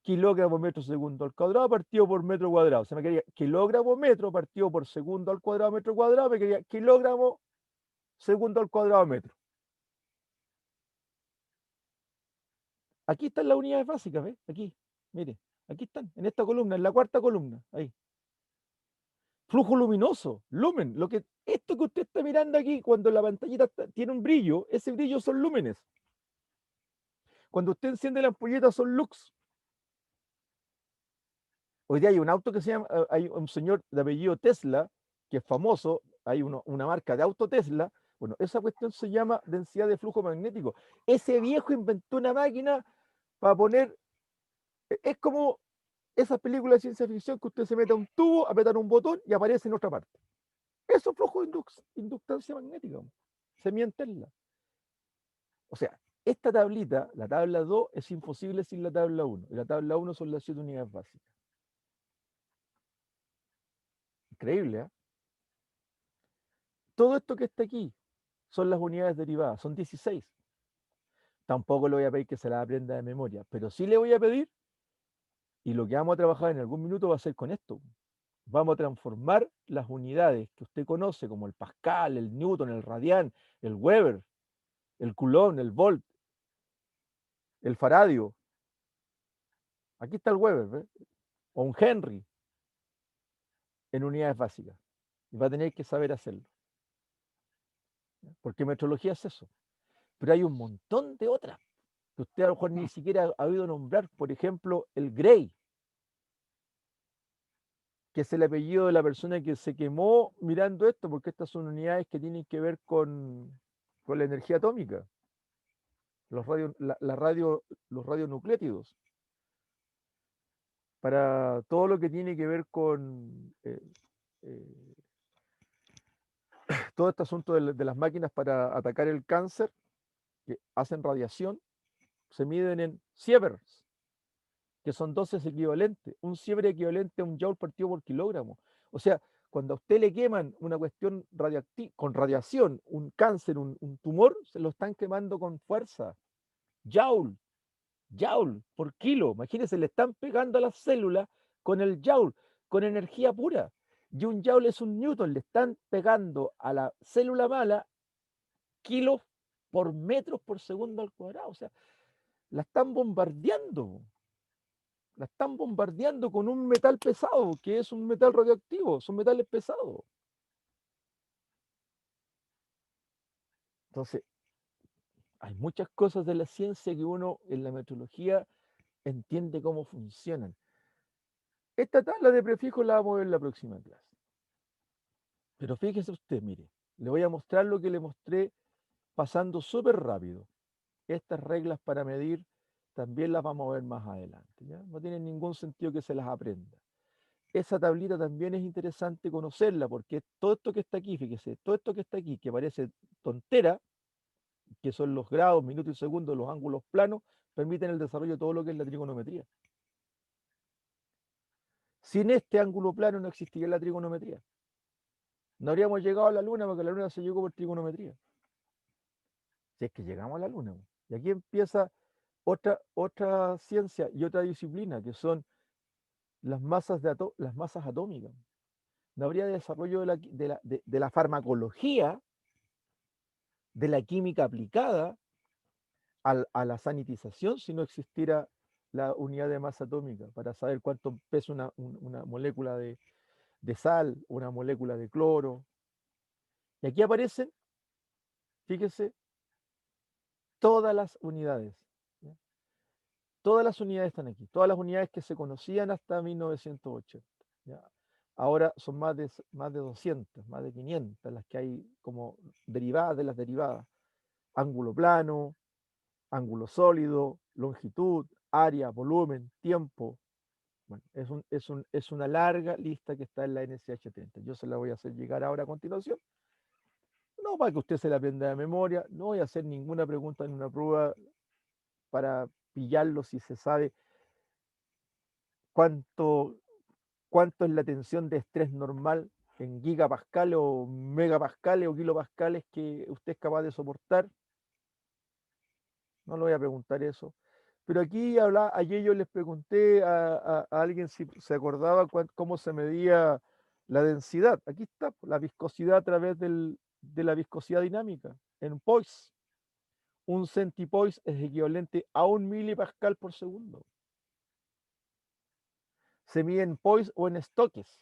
kilogramo metro segundo al cuadrado partido por metro cuadrado. O sea, me quedaría kilogramo metro partido por segundo al cuadrado metro cuadrado, me quedaría kilogramo segundo al cuadrado metro. Aquí están las unidades básicas, ¿ves? Aquí, mire, aquí están, en esta columna, en la cuarta columna, ahí. Flujo luminoso, lumen, esto que usted está mirando aquí, cuando la pantallita tiene un brillo, ese brillo son lúmenes. Cuando usted enciende la ampolleta son lux. Hoy día hay un auto que se llama, hay un señor de apellido Tesla, que es famoso, hay una marca de auto Tesla, bueno, esa cuestión se llama densidad de flujo magnético. Ese viejo inventó una máquina para poner, es como esas películas de ciencia ficción que usted se mete a un tubo, apretar un botón y aparece en otra parte. Eso es flujo de inductancia magnética, se mide en Tesla. O sea, esta tablita, la tabla 2, es imposible sin la tabla 1. Y la tabla 1 son las 7 unidades básicas. Increíble, ¿eh? Todo esto que está aquí son las unidades derivadas, son 16. Tampoco le voy a pedir que se las aprenda de memoria, pero sí le voy a pedir, y lo que vamos a trabajar en algún minuto va a ser con esto. Vamos a transformar las unidades que usted conoce, como el Pascal, el Newton, el Radian, el Weber, el Coulomb, el Volt, el Faradio. Aquí está el Weber, ¿ves? O un Henry, en unidades básicas. Y va a tener que saber hacerlo. Porque metrología es eso. Pero hay un montón de otras que usted a lo mejor ni siquiera ha oído nombrar. Por ejemplo, el Gray, que es el apellido de la persona que se quemó mirando esto, porque estas son unidades que tienen que ver con la energía atómica, los radionuclétidos, para todo lo que tiene que ver con todo este asunto de las máquinas para atacar el cáncer, que hacen radiación, se miden en sieverts, que son 12 equivalentes. Un sievert equivalente a un joule partido por kilogramo. O sea, cuando a usted le queman una cuestión con radiación, un cáncer, un tumor, se lo están quemando con fuerza. Joule por kilo. Imagínense, le están pegando a las células con el joule, con energía pura. Y un joule es un newton, le están pegando a la célula mala kilos por metros por segundo al cuadrado. O sea, la están bombardeando. La están bombardeando con un metal pesado, que es un metal radioactivo, son metales pesados. Entonces, hay muchas cosas de la ciencia que uno en la metrología entiende cómo funcionan. Esta tabla de prefijos la vamos a ver en la próxima clase. Pero fíjese usted, mire, le voy a mostrar lo que le mostré pasando súper rápido. Estas reglas para medir también las vamos a ver más adelante, ¿ya? No tiene ningún sentido que se las aprenda. Esa tablita también es interesante conocerla, porque todo esto que está aquí, fíjese, todo esto que está aquí, que parece tontera, que son los grados, minutos y segundos, los ángulos planos, permiten el desarrollo de todo lo que es la trigonometría. Sin este ángulo plano no existiría la trigonometría. No habríamos llegado a la Luna porque la Luna se llegó por trigonometría. Si es que llegamos a la Luna. Y aquí empieza otra ciencia y otra disciplina, que son las masas, las masas atómicas. No habría desarrollo de la farmacología, de la química aplicada a la sanitización si no existiera la unidad de masa atómica para saber cuánto pesa una molécula de sal, una molécula de cloro. Y aquí aparecen, fíjese, todas las unidades. ¿Ya? Todas las unidades están aquí, todas las unidades que se conocían hasta 1980. ¿Ya? Ahora son más de 200, más de 500 las que hay como derivadas de las derivadas. Ángulo plano, ángulo sólido, longitud, área, volumen, tiempo. Bueno, es una larga lista que está en la NSH30. Yo se la voy a hacer llegar ahora a continuación. No para que usted se la aprenda de memoria, no voy a hacer ninguna pregunta en una prueba para pillarlo si se sabe cuánto es la tensión de estrés normal en gigapascales o megapascales o kilopascales que usted es capaz de soportar. No le voy a preguntar eso. Pero aquí ayer yo les pregunté a alguien si se acordaba cómo se medía la densidad. Aquí está, la viscosidad a través de la viscosidad dinámica, en poise. Un centipoise es equivalente a 1 milipascal por segundo. Se mide en poise o en estoques.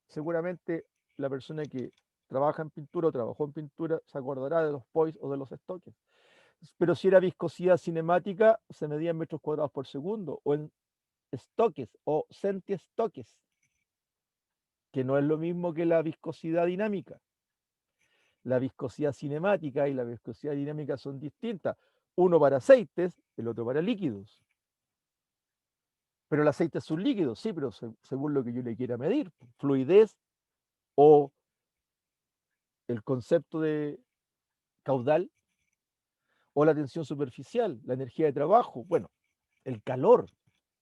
Seguramente la persona que trabaja en pintura o trabajó en pintura se acordará de los poise o de los estoques. Pero si era viscosidad cinemática, se medía en metros cuadrados por segundo, o en estoques o centiestoques, que no es lo mismo que la viscosidad dinámica. La viscosidad cinemática y la viscosidad dinámica son distintas. Uno para aceites, el otro para líquidos. Pero el aceite es un líquido, sí, pero según lo que yo le quiera medir. Fluidez o el concepto de caudal o la tensión superficial, la energía de trabajo, bueno, el calor.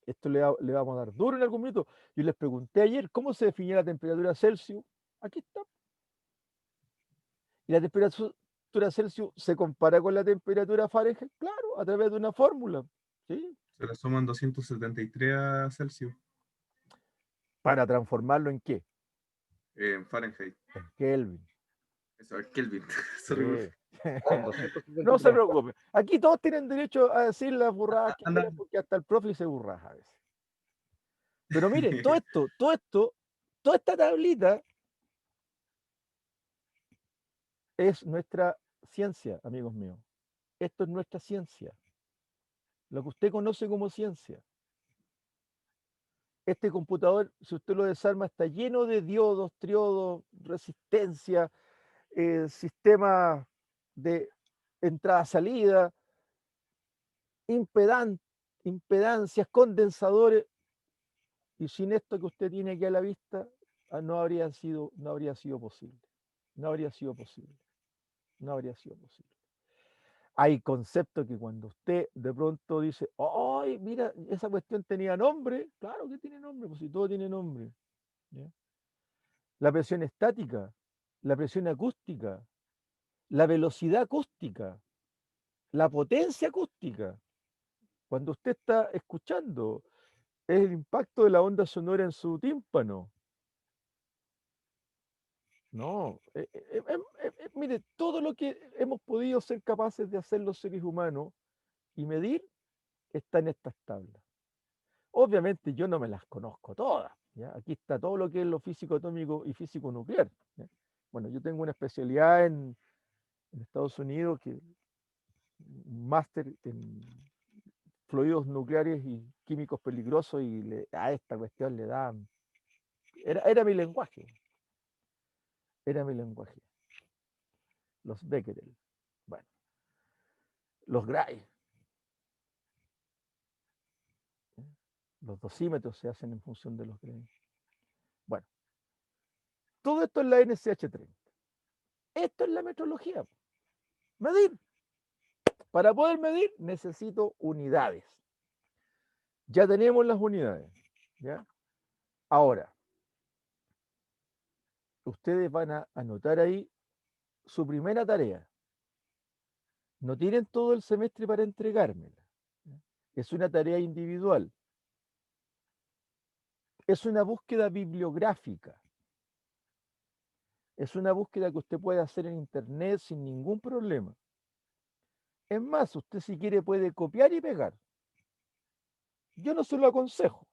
Esto le vamos a dar duro en algún minuto. Yo les pregunté ayer cómo se definía la temperatura Celsius. Aquí está. Y la temperatura Celsius se compara con la temperatura Fahrenheit, claro, a través de una fórmula. ¿Sí? Se le suman 273 a Celsius Para transformarlo en qué? en Fahrenheit. En Kelvin. Eso es Kelvin. Sí. Son 273. No se preocupe. Aquí todos tienen derecho a decir las burradas que Anda. quieran, porque hasta el profe se burraja a veces. Pero miren, toda esta tablita es nuestra ciencia, amigos míos. Esto es nuestra ciencia. Lo que usted conoce como ciencia. Este computador, si usted lo desarma, está lleno de diodos, triodos, resistencia, sistemas de entrada-salida, impedancias, condensadores, y sin esto que usted tiene aquí a la vista, no habría sido posible. No habría sido posible. No habría sido posible. Hay conceptos que cuando usted de pronto dice, ¡ay, mira, esa cuestión tenía nombre! Claro que tiene nombre, pues si todo tiene nombre. ¿Ya? La presión estática, la presión acústica, la velocidad acústica, la potencia acústica. Cuando usted está escuchando, es el impacto de la onda sonora en su tímpano. No, mire, todo lo que hemos podido ser capaces de hacer los seres humanos y medir está en estas tablas. Obviamente yo no me las conozco todas, ¿ya? Aquí está todo lo que es lo físico atómico y físico nuclear, ¿ya? Bueno, yo tengo una especialidad en Estados Unidos, que un máster en fluidos nucleares y químicos peligrosos, y a esta cuestión le da... Era mi lenguaje. Era mi lenguaje. Los Becquerel. Bueno, los Gray. Los dosímetros se hacen en función de los Gray. Bueno, todo esto es la NCH30. Esto es la metrología. Medir. Para poder medir necesito unidades. Ya tenemos las unidades, ¿ya? Ahora, ustedes van a anotar ahí su primera tarea. No tienen todo el semestre para entregármela. Es una tarea individual. Es una búsqueda bibliográfica. Es una búsqueda que usted puede hacer en internet sin ningún problema. Es más, usted si quiere puede copiar y pegar. Yo no se lo aconsejo,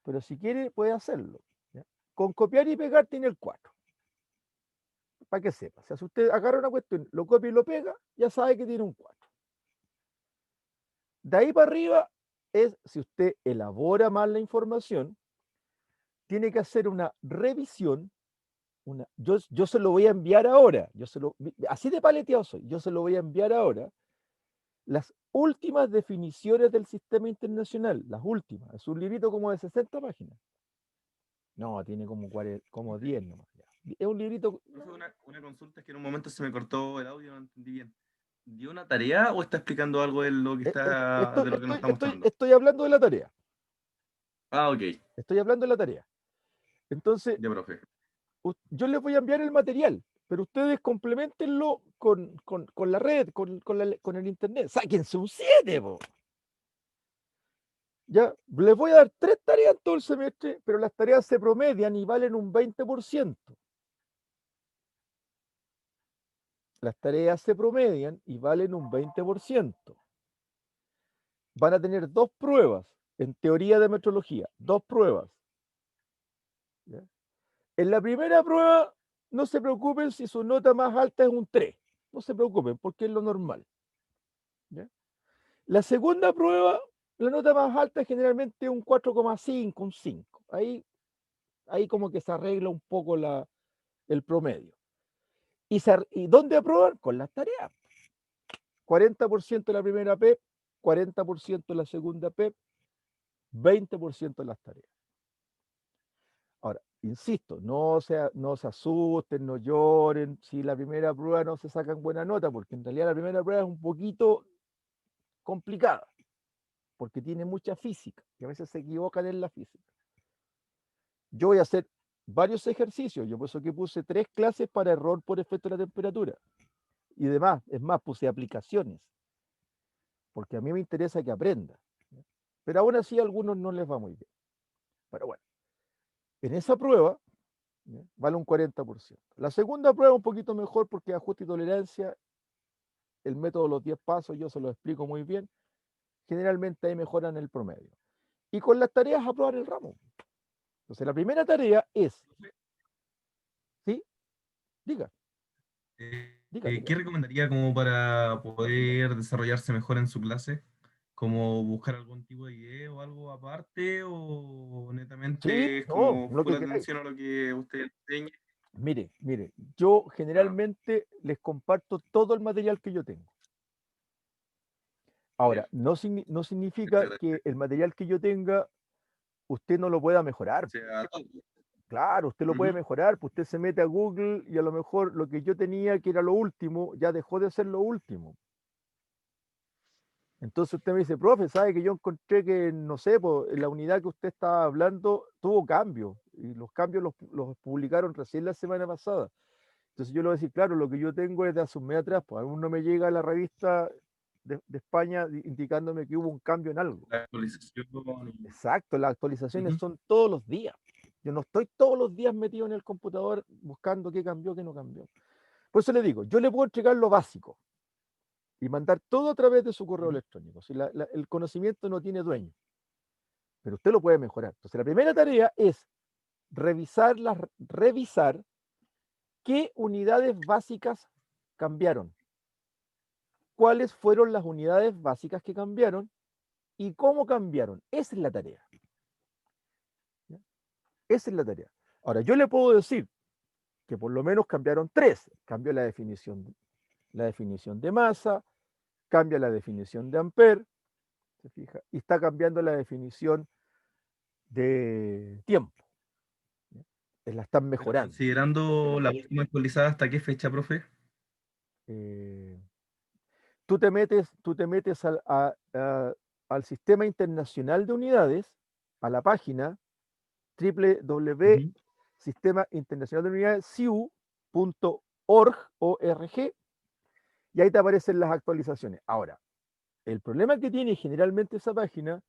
pero si quiere puede hacerlo, ¿ya? Con copiar y pegar tiene el 4. Para que sepa. O sea, si usted agarra una cuestión, lo copia y lo pega, ya sabe que tiene un 4. De ahí para arriba es, si usted elabora más la información, tiene que hacer una revisión. Yo se lo voy a enviar ahora. Así de paleteado soy. Yo se lo voy a enviar ahora. Las últimas definiciones del sistema internacional. Las últimas. Es un librito como de 60 páginas. No, tiene como 10 nomás. Ya. Es un librito. Profe, una consulta, es que en un momento se me cortó el audio, no entendí bien. ¿Dio una tarea o está explicando algo de lo que está, de lo que nos está mostrando? Estoy hablando de la tarea. Ah, ok. Estoy hablando de la tarea. Entonces, Ya, profe. yo les voy a enviar el material, pero ustedes complementenlo con la red, con el internet. Sáquense un 7, po. Ya, les voy a dar 3 tareas todo el semestre, pero las tareas se promedian y valen un 20%. Las tareas se promedian y valen un 20%. Van a tener 2 pruebas en teoría de metrología, 2 pruebas. ¿Ya? En la primera prueba, no se preocupen si su nota más alta es un 3. No se preocupen, porque es lo normal. ¿Ya? La segunda prueba, la nota más alta es generalmente un 4,5, un 5. Ahí como que se arregla un poco el promedio. ¿Y dónde aprueban? Con las tareas. 40% en la primera PEP, 40% en la segunda PEP, 20% en las tareas. Ahora, insisto, no se asusten, no lloren si la primera prueba no se sacan buena nota, porque en realidad la primera prueba es un poquito complicada, porque tiene mucha física, y a veces se equivocan en la física. Yo voy a hacer varios ejercicios, yo por eso que puse 3 clases para error por efecto de la temperatura, y demás, es más, puse aplicaciones, porque a mí me interesa que aprenda, pero aún así a algunos no les va muy bien. Pero bueno, en esa prueba, ¿ya?, vale un 40%. La segunda prueba un poquito mejor porque ajuste y tolerancia, el método de los 10 pasos, yo se lo explico muy bien, generalmente ahí mejoran el promedio. Y con las tareas aprobar el ramo. Entonces la primera tarea es, ¿sí? Diga. ¿Qué recomendaría como para poder desarrollarse mejor en su clase? ¿Como buscar algún tipo de idea o algo aparte? ¿O netamente Sí, es no, como lo que full queráis. atención a lo que usted enseña? Mire, yo generalmente les comparto todo el material que yo tengo. Ahora, no significa que el material que yo tenga usted no lo pueda mejorar. O sea, Claro, usted lo puede mejorar, pues usted se mete a Google y a lo mejor lo que yo tenía, que era lo último, ya dejó de ser lo último. Entonces usted me dice, profe, ¿sabe que yo encontré que, no sé, pues, en la unidad que usted estaba hablando tuvo cambios? Y los cambios los publicaron recién la semana pasada. Entonces yo le voy a decir, claro, lo que yo tengo es de hace un mes atrás, pues aún no me llega la revista de España indicándome que hubo un cambio en algo. la actualización. Exacto, las actualizaciones son todos los días. Yo no estoy todos los días metido en el computador buscando qué cambió, qué no cambió. Por eso le digo, yo le puedo entregar lo básico y mandar todo a través de su correo electrónico. Si el conocimiento no tiene dueño, pero usted lo puede mejorar. Entonces, la primera tarea es revisar qué unidades básicas cambiaron, cuáles fueron las unidades básicas que cambiaron y cómo cambiaron. Esa es la tarea. ¿Ya? Esa es la tarea. Ahora, yo le puedo decir que por lo menos cambiaron 3. Cambió la definición de masa, cambia la definición de ampere, ¿se fija? Y está cambiando la definición de tiempo. ¿Ya? La están Pero mejorando. considerando la última actualizada, ¿hasta qué fecha, profe? Tú te metes al Sistema Internacional de Unidades, a la página Sistema Internacional de Unidades, siu.org, y ahí te aparecen las actualizaciones. Ahora, el problema que tiene generalmente esa página,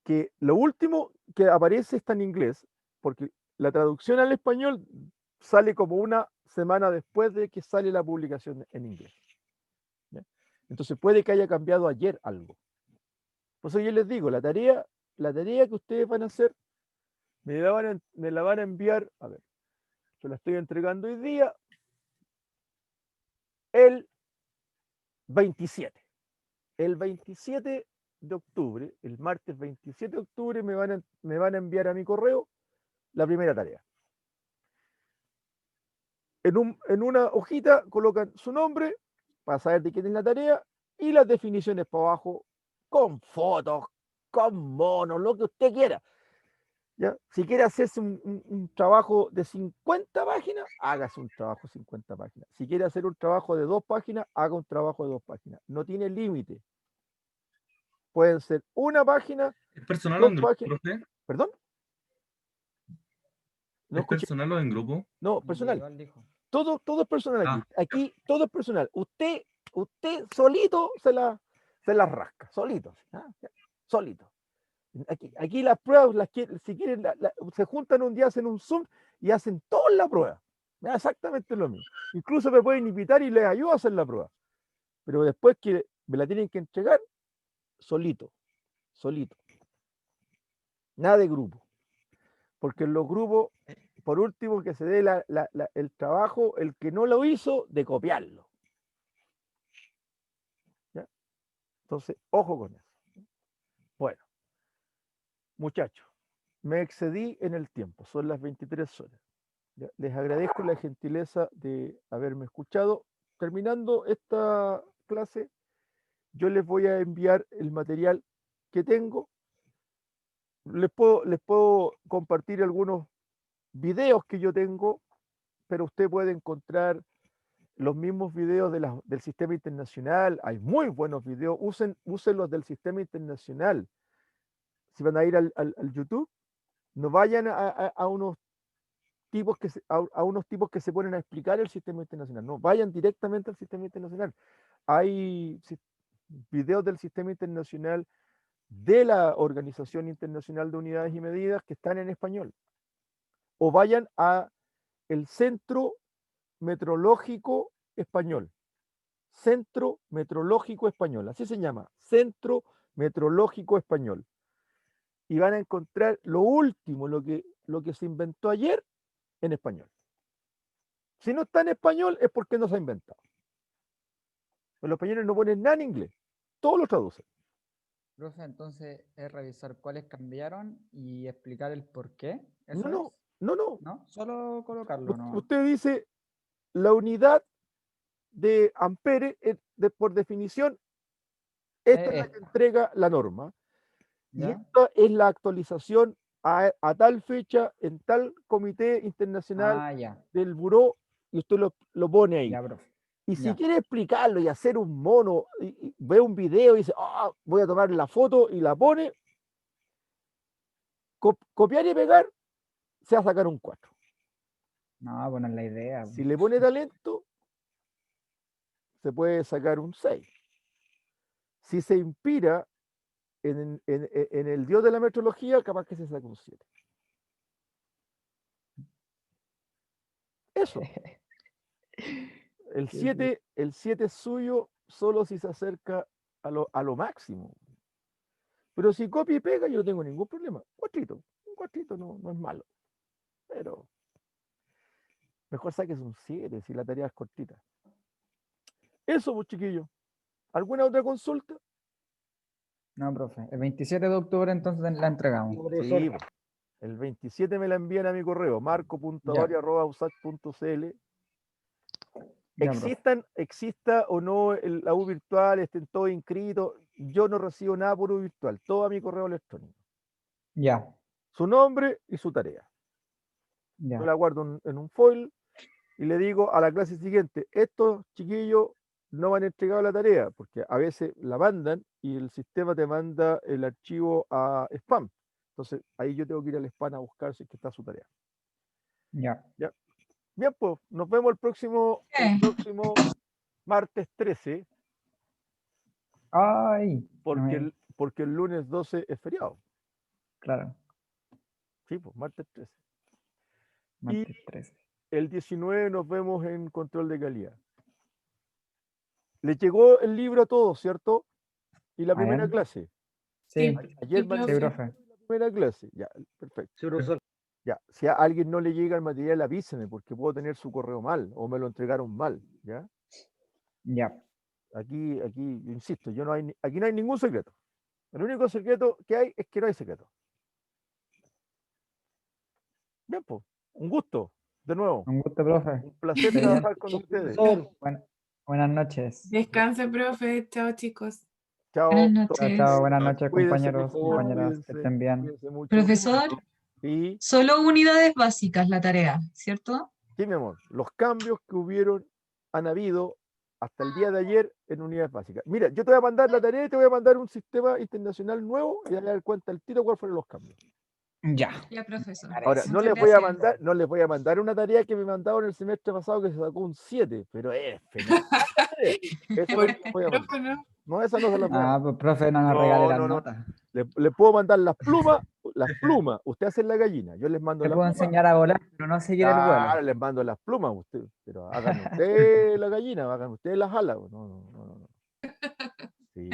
que lo último que aparece está en inglés, porque la traducción al español sale como una semana después de que sale la publicación en inglés. ¿Ya? Entonces puede que haya cambiado ayer algo. Por eso yo les digo, la tarea que ustedes van a hacer, me la van a enviar, a ver, yo la estoy entregando hoy día, el 27. El 27 de octubre, el martes 27 de octubre, me van a enviar a mi correo la primera tarea. En una hojita colocan su nombre para saber de quién es la tarea y las definiciones para abajo con fotos, con monos, lo que usted quiera. ¿Ya? Si quiere hacerse un trabajo de 50 páginas, hágase un trabajo de 50 páginas. Si quiere hacer un trabajo de 2 páginas, haga un trabajo de 2 páginas. No tiene límite. Pueden ser una página, ¿Es personal o 2 en grupo, páginas. profe? ¿Perdón? No ¿Es escuché. personal o en grupo? No, personal. Individual, dijo. Todo es personal aquí. Ah, Aquí todo es personal. Usted solito se la rasca, solito. ¿Ah? Solito. Aquí las pruebas, si quieren, se juntan un día, hacen un Zoom y hacen toda la prueba. Exactamente lo mismo. Incluso me pueden invitar y les ayudo a hacer la prueba. Pero después que me la tienen que entregar, solito. Nada de grupo. Porque en los grupos, por último, que se dé el trabajo, el que no lo hizo, de copiarlo. ¿Ya? Entonces, ojo con eso. Bueno, muchachos, me excedí en el tiempo, son las 23 horas. ¿Ya? Les agradezco la gentileza de haberme escuchado. Terminando esta clase, yo les voy a enviar el material que tengo. Les puedo compartir algunos videos que yo tengo, pero usted puede encontrar los mismos videos del sistema internacional. Hay muy buenos videos. Usen los del sistema internacional. Si van a ir al YouTube, no vayan a unos tipos a unos tipos que se ponen a explicar el sistema internacional. No, vayan directamente al sistema internacional. Hay videos del sistema internacional de la Organización Internacional de Unidades y Medidas que están en español. O vayan a el Centro Metrológico Español. Centro Metrológico Español, así se llama, Centro Metrológico Español. Y van a encontrar lo último, lo que se inventó ayer en español. Si no está en español es porque no se ha inventado. Los españoles no ponen nada en inglés, todo lo traducen. Profe, entonces es revisar cuáles cambiaron y explicar el por qué. ¿Eso No, es? no. ¿No? Solo colocarlo, ¿no? Usted dice la unidad de ampere, por definición, esta es la que entrega la norma. Y ¿Ya? esta es la actualización a tal fecha en tal comité internacional Ah, ya. del buró, y usted lo pone ahí. Ya, profe. Y si Ya. quiere explicarlo y hacer un mono, y ve un video y dice, voy a tomar la foto y la pone, copiar y pegar, se va a sacar un 4. No, bueno, es la idea. Si le pone talento, se puede sacar un 6. Si se inspira en el dios de la metrología, capaz que se saque un 7. Eso. El 7 es suyo solo si se acerca a lo máximo. Pero si copia y pega, yo no tengo ningún problema. Un cuatrito no es malo. Pero mejor saques un 7 si la tarea es cortita. Eso, pues, chiquillos. ¿Alguna otra consulta? No, profe. El 27 de octubre entonces la entregamos. Profesor, Sí, pues. El 27 me la envían a mi correo, marco.avaria@usac.cl. Ya, profe. Exista o no la U virtual, estén todos inscritos, yo no recibo nada por U virtual, todo a mi correo electrónico. Ya, Su nombre y su tarea. Yo la ya. guardo en un foil y le digo a la clase siguiente, estos chiquillos no van a entregar la tarea, porque a veces la mandan y el sistema te manda el archivo a spam. Entonces ahí yo tengo que ir al spam a buscar si es que está su tarea. Ya. Bien, pues nos vemos el próximo martes 13, Ay. porque el lunes 12 es feriado. Claro. Sí, pues martes 13. Martes 13. El 19 nos vemos en control de calidad. Les llegó el libro a todos, ¿cierto? Y la A primera ver. clase. Sí, Ayer Sí, mandé sí, profe. profe. la primera clase. Ya, perfecto. sí, profesor. Ya, si a alguien no le llega el material, avíseme, porque puedo tener su correo mal o me lo entregaron mal, ¿ya? Ya. Aquí, yo insisto, aquí no hay ningún secreto. El único secreto que hay es que no hay secreto. Bien, pues, un gusto, de nuevo. Un gusto, profe. Un placer Bien. trabajar con ustedes. Profesor, Buenas noches. Descanse, profe. Chao, chicos. Chao. Buenas Chao, noches. chao. Buenas noches, Cuídense, compañeros, por favor, compañeras. Que cuídense, estén bien. cuídense mucho. Profesor, Y solo unidades básicas la tarea, ¿cierto? sí, mi amor, los cambios que han habido hasta el día de ayer en unidades básicas. Mira, yo te voy a mandar la tarea y te voy a mandar un sistema internacional nuevo y vas a dar cuenta al tiro cuáles fueron los cambios. Ya. Ya, profesor. Ahora, Muchas no les voy a gracias. mandar, no les voy a mandar una tarea que me mandaron el semestre pasado que se sacó un 7, pero es fenomenal. Esa no ¿Por se qué, la voy a mandar. profe, no? No, esa no se la voy a mandar. Ah, pues profe, no nos No, regale las no, no. notas. Le puedo mandar las plumas. Ustedes hacen la gallina, yo les mando Te las puedo plumas. enseñar a volar, pero no seguir el vuelo. Claro, les mando las plumas, pero hagan ustedes la gallina, hagan ustedes las alas. No. Sí.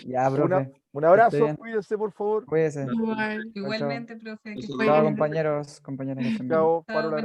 Ya, profe. Un Que esté abrazo, bien. cuídense, por favor. Cuídese. Igual. Igualmente, profe. Que esté Chao, bien. compañeros que estén bien. Chao, paro la